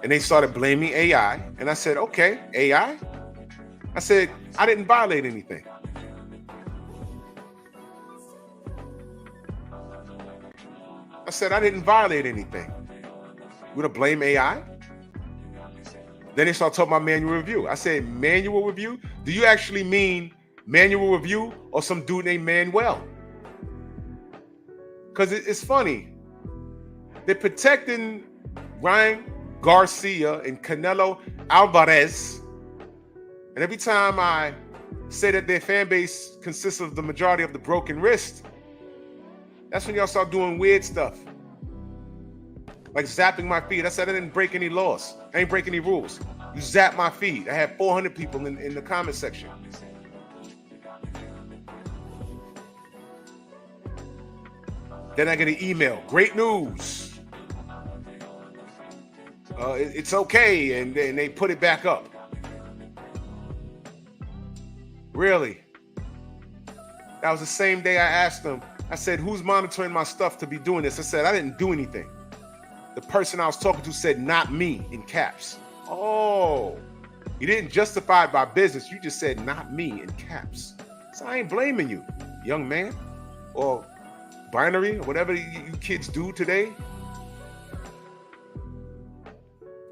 Speaker 2: And they started blaming AI. And I said, okay, AI? I said, I didn't violate anything. I said, I didn't violate anything. You gonna blame AI? Then they started talking about manual review. I said, manual review? Do you actually mean manual review or some dude named Manuel? Because it's funny. They're protecting Ryan Garcia and Canelo Alvarez. And every time I say that their fan base consists of the majority of the Broken Wrist, that's when y'all start doing weird stuff. Like zapping my feed. I said I didn't break any laws. I ain't break any rules. You zapped my feed. I had 400 people in the comment section. Then I get an email. Great news. It's okay. And then they put it back up. Really? That was the same day I asked them. I said, who's monitoring my stuff to be doing this? I said, I didn't do anything. The person I was talking to said, not me, in caps. Oh, you didn't justify it by business. You just said, not me, in caps. So I ain't blaming you, young man, or binary, or whatever you kids do today.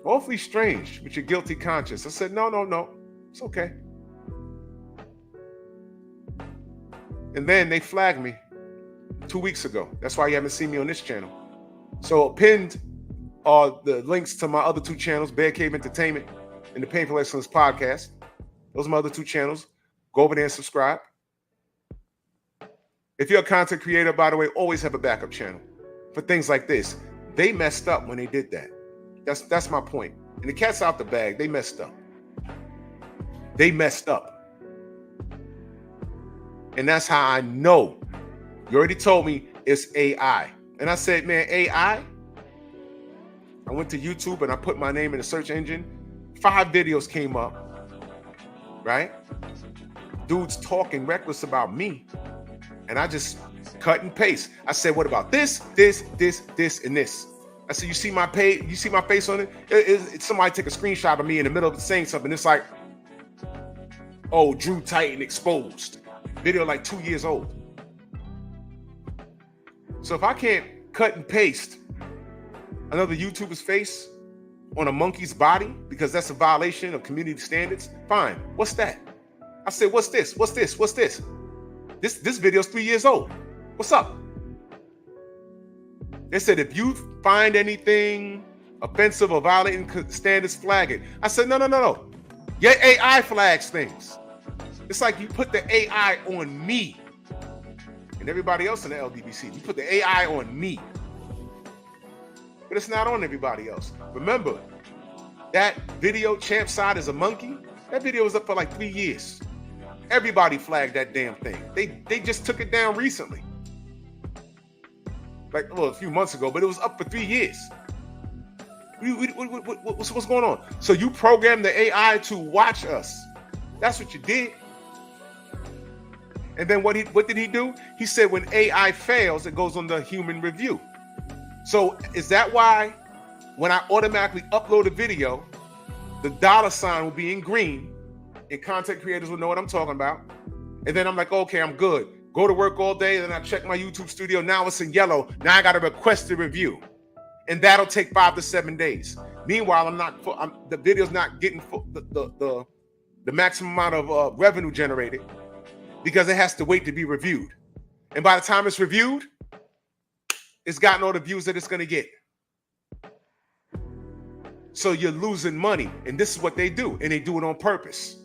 Speaker 2: Awfully strange with your guilty conscience. I said, no, it's okay. And then they flagged me 2 weeks ago. That's why you haven't seen me on this channel. So pinned are the links to my other 2 channels, Bear Cave Entertainment and the Painful Excellence Podcast. Those are my other 2 channels. Go over there and subscribe. If you're a content creator, by the way, always have a backup channel for things like this. They messed up when they did that. That's my point. And the cat's out the bag. They messed up. They messed up. And that's how I know. You already told me it's AI. And I said, man, AI? I went to YouTube and I put my name in the search engine. 5 videos came up, right? Dudes talking reckless about me. And I just cut and paste. I said, what about this, this, and this? I said, you see my page? You see my face on it? It's somebody take a screenshot of me in the middle of saying something. It's like, oh, Drew Titan exposed. Video like 2 years old. So if I can't cut and paste another YouTuber's face on a monkey's body because that's a violation of community standards, fine. What's that? I said, what's this? What's this? What's this? This video's 3 years old. What's up? They said, if you find anything offensive or violating standards, flag it. I said, no. Your AI flags things. It's like you put the AI on me and everybody else in the LDBC. You put the AI on me. But it's not on everybody else. Remember, that video, Champ Side is a Monkey, that video was up for like 3 years. Everybody flagged that damn thing. They just took it down recently. Like, well, a few months ago, but it was up for 3 years. What's going on? So you programmed the AI to watch us. That's what you did. And then what did he do? He said when AI fails, it goes on the human review. So is that why when I automatically upload a video, the $ will be in green and content creators will know what I'm talking about? And then I'm like, okay, I'm good. Go to work all day, then I check my YouTube studio. Now it's in yellow. Now I got to request a review. And that'll take 5 to 7 days. Meanwhile, the video's not getting the maximum amount of revenue generated because it has to wait to be reviewed. And by the time it's reviewed, it's gotten all the views that it's going to get. So you're losing money. And this is what they do. And they do it on purpose.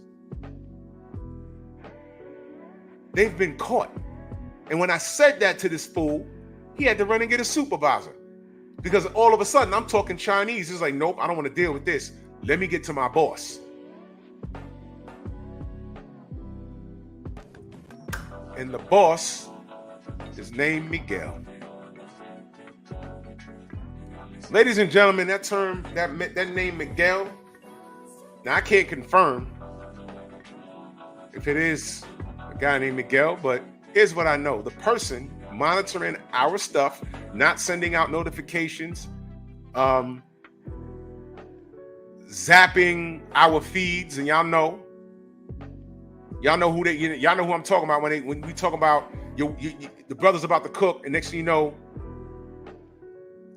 Speaker 2: They've been caught. And when I said that to this fool, he had to run and get a supervisor. Because all of a sudden, I'm talking Chinese. He's like, nope, I don't want to deal with this. Let me get to my boss. And the boss is named Miguel. Ladies and gentlemen, that term, that name Miguel, now I can't confirm if it is a guy named Miguel, but here's what I know. The person monitoring our stuff, not sending out notifications, zapping our feeds, and y'all know who I'm talking about when we talk about the brother's about to cook, and next thing you know,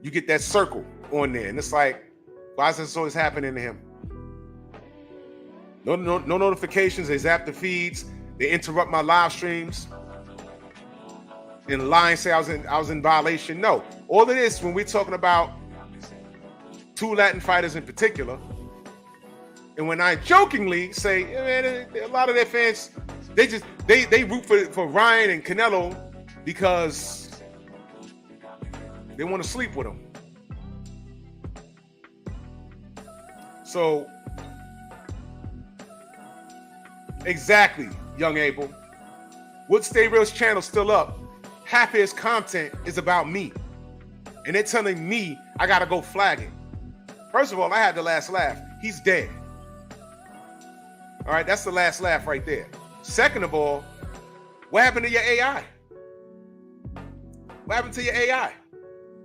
Speaker 2: you get that circle on there, and it's like, why is this always happening to him? No notifications. They zap the feeds. They interrupt my live streams. And lie and say I was in violation. No, all of this when we're talking about 2 Latin fighters in particular, and when I jokingly say, yeah, man, a lot of their fans, they root for Ryan and Canelo because they want to sleep with him. So exactly, young Abel. Would Stay Real's channel still up? Half of his content is about me. And they're telling me I gotta go flag him. First of all, I had the last laugh. He's dead. All right, that's the last laugh right there. Second of all, what happened to your AI? What happened to your AI?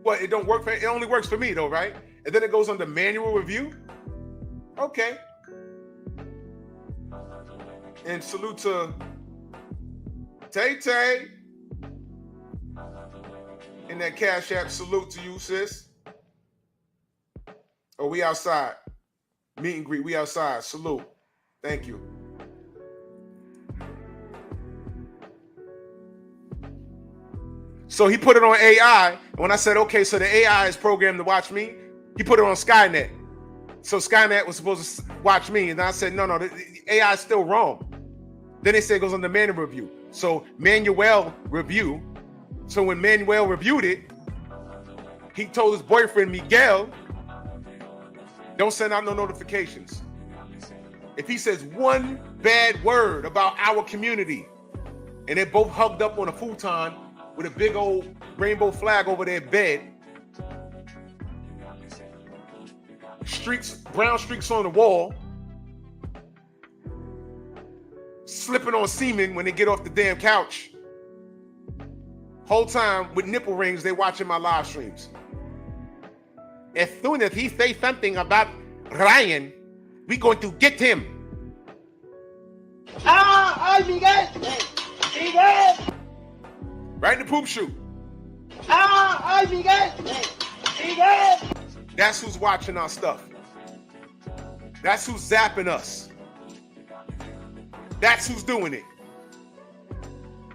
Speaker 2: What, it don't work for, it only works for me though, right? And then it goes under manual review? Okay. And salute to Tay Tay. In that Cash App, salute to you, sis. Oh, we outside. Meet and greet, we outside. Salute. Thank you. So he put it on AI. And when I said, okay, so the AI is programmed to watch me, he put it on Skynet. So Skynet was supposed to watch me. And I said, no, the AI is still wrong. Then they say it goes on the manual review. So Manuel review. So when Manuel reviewed it, he told his boyfriend, Miguel, don't send out no notifications. If he says one bad word about our community, and they're both hugged up on a futon with a big old rainbow flag over their bed, streaks, brown streaks on the wall, slipping on semen when they get off the damn couch, whole time with nipple rings, they watching my live streams. As soon as he say something about Ryan, we going to get him.
Speaker 4: ¡Ay, Miguel! ¡Miguel!
Speaker 2: Right in the poop chute.
Speaker 4: ¡Ay, Miguel! ¡Miguel!
Speaker 2: That's who's watching our stuff. That's who's zapping us. That's who's doing it.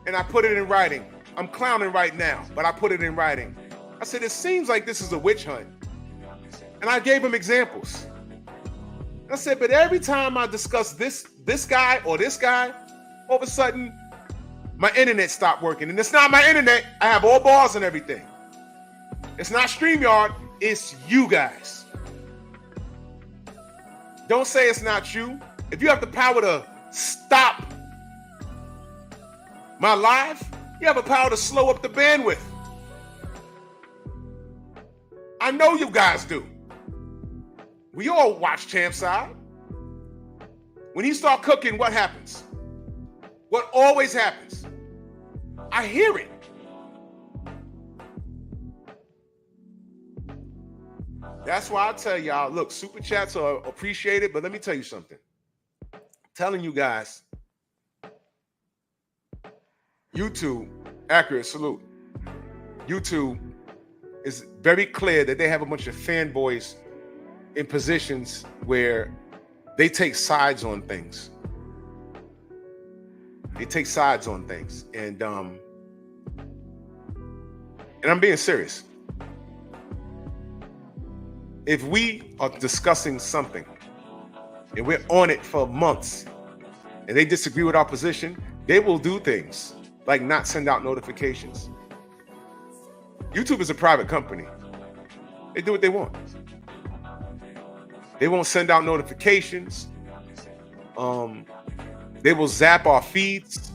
Speaker 2: And I put it in writing. I'm clowning right now, but I put it in writing. I said, it seems like this is a witch hunt. And I gave him examples. I said, but every time I discuss this guy or this guy, all of a sudden, my internet stopped working. And it's not my internet. I have all bars and everything. It's not StreamYard. It's you guys. Don't say it's not you. If you have the power to stop my live, you have the power to slow up the bandwidth. I know you guys do. We all watch Champside. When he start cooking, what happens? What always happens? I hear it. That's why I tell y'all, look, super chats are appreciated, but let me tell you something. I'm telling you guys, YouTube, accurate, salute. YouTube is very clear that they have a bunch of fanboys in positions where they take sides on things. They take sides on things. And I'm being serious. If we are discussing something and we're on it for months and they disagree with our position, they will do things like not send out notifications. YouTube is a private company. They do what they want. They won't send out notifications. They will zap our feeds.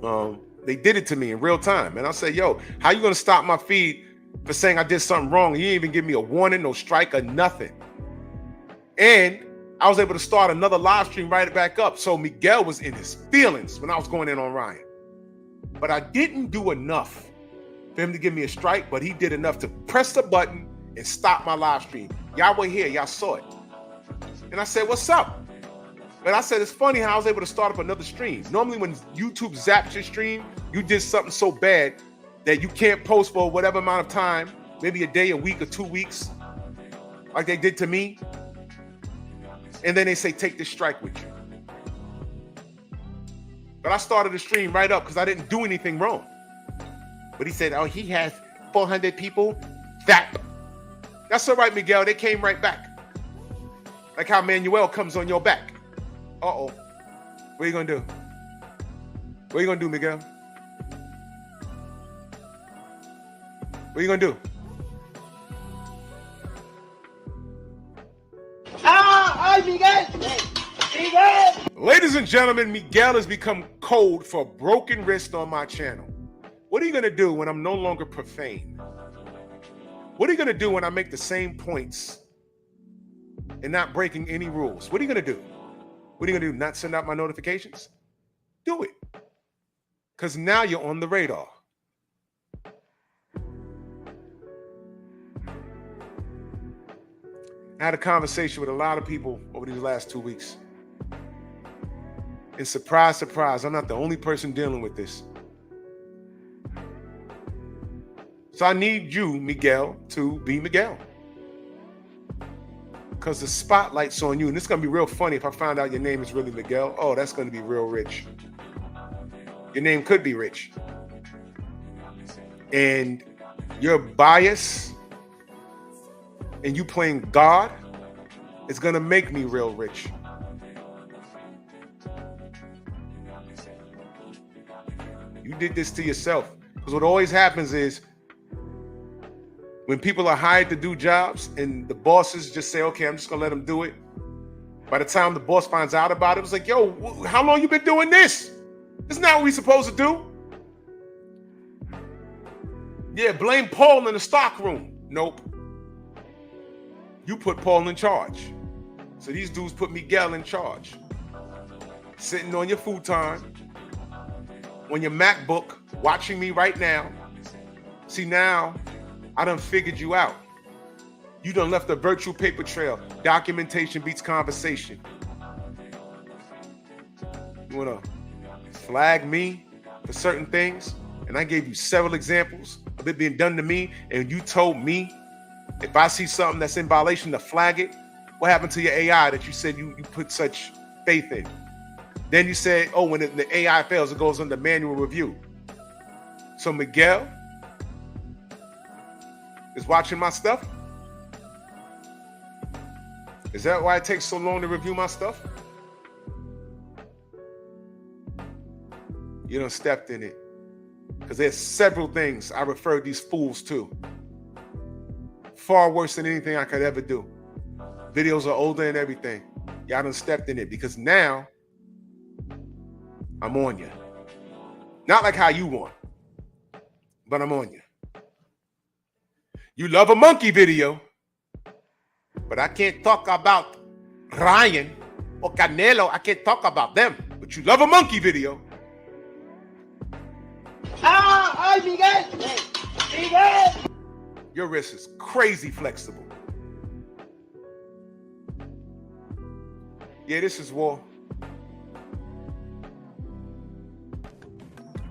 Speaker 2: They did it to me in real time. And I say, yo, how you gonna stop my feed for saying I did something wrong? You didn't even give me a warning, no strike or nothing. And I was able to start another live stream right back up. So Miguel was in his feelings when I was going in on Ryan. But I didn't do enough for him to give me a strike, but he did enough to press the button and stop my live stream. Y'all were here, y'all saw it. And I said, what's up? But I said, it's funny how I was able to start up another stream. Normally when YouTube zaps your stream, you did something so bad that you can't post for whatever amount of time, maybe a day, a week, or 2 weeks, like they did to me. And then they say, take this strike with you. But I started the stream right up because I didn't do anything wrong. But he said, oh, he has 400 people. Zap. That's all right, Miguel. They came right back. Like how Manuel comes on your back. Uh-oh. What are you going to do? What are you going to do, Miguel? What are you going to do?
Speaker 4: ¡Ay, Miguel! ¡Miguel!
Speaker 2: Ladies and gentlemen, Miguel has become code for broken wrist on my channel. What are you going to do when I'm no longer profane? What are you going to do when I make the same points and not breaking any rules? What are you going to do? What are you going to do? Not send out my notifications? Do it. Because now you're on the radar. I had a conversation with a lot of people over these last 2 weeks. And surprise, surprise, I'm not the only person dealing with this. So I need you, Miguel, to be Miguel. Because the spotlight's on you. And it's going to be real funny if I find out your name is really Miguel. Oh, that's going to be real rich. Your name could be rich. And your bias and you playing God is going to make me real rich. You did this to yourself. Because what always happens is when people are hired to do jobs and the bosses just say, okay, I'm just going to let them do it. By the time the boss finds out about it, it's like, yo, how long you been doing this? Isn't that what we supposed to do? Yeah, blame Paul in the stock room. Nope. You put Paul in charge. So these dudes put Miguel in charge. Sitting on your futon, on your MacBook, watching me right now. See, now I done figured you out. You done left a virtual paper trail. Documentation beats conversation. You wanna flag me for certain things? And I gave you several examples of it being done to me, and you told me if I see something that's in violation to flag it. What happened to your AI that you said you put such faith in? Then you said, oh, when the AI fails, it goes under manual review. So Miguel is watching my stuff? Is that why it takes so long to review my stuff? You done stepped in it. Because there's several things I refer these fools to. Far worse than anything I could ever do. Videos are older and everything. Y'all done stepped in it because now I'm on you. Not like how you want, but I'm on you. You love a monkey video, but I can't talk about Ryan or Canelo. I can't talk about them, but you love a monkey video.
Speaker 4: ¡Ay, Miguel! ¡Miguel!
Speaker 2: Your wrist is crazy flexible. Yeah, this is war.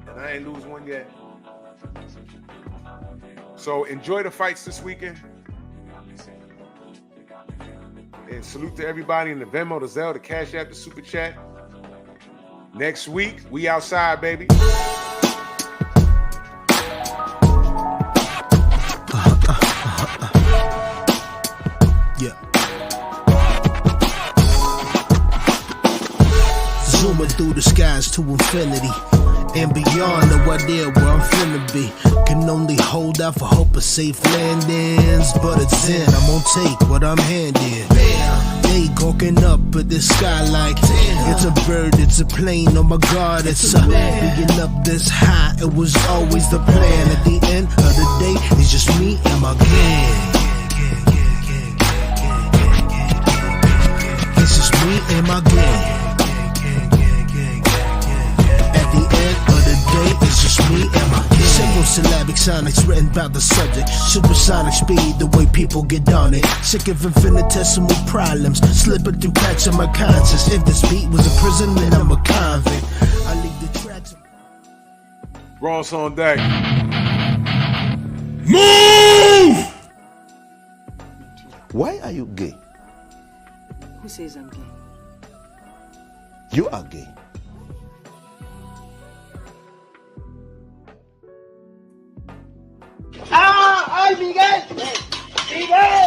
Speaker 2: And I ain't lose one yet. So enjoy the fights this weekend. And salute to everybody in the Venmo, the Zelle, the Cash App, the Super Chat. Next week, we outside, baby.
Speaker 1: Yeah. Zooming through the skies to infinity and beyond, no idea where I'm finna be. Can only hold out for hope of safe landings, but it's in. I'm gonna take what I'm handed. They gawking up at the sky like, it's a bird, it's a plane, oh my God, it's a being up this high. It was always the plan. At the end of the day, it's just me and my gang. It's just me and my gang. At the end of the day, it's just me and my gang. Simple syllabic sonics written about the subject. Supersonic speed, the way people get on it. Sick of infinitesimal problems, slipping through cracks in my conscience. If this beat was a prison, then I'm a convict. I leave the tracks.
Speaker 2: Ross on deck.
Speaker 3: Move!
Speaker 5: Why are you gay?
Speaker 6: Who says I'm gay?
Speaker 5: You are gay.
Speaker 4: ¡Ay, Miguel! ¡Miguel!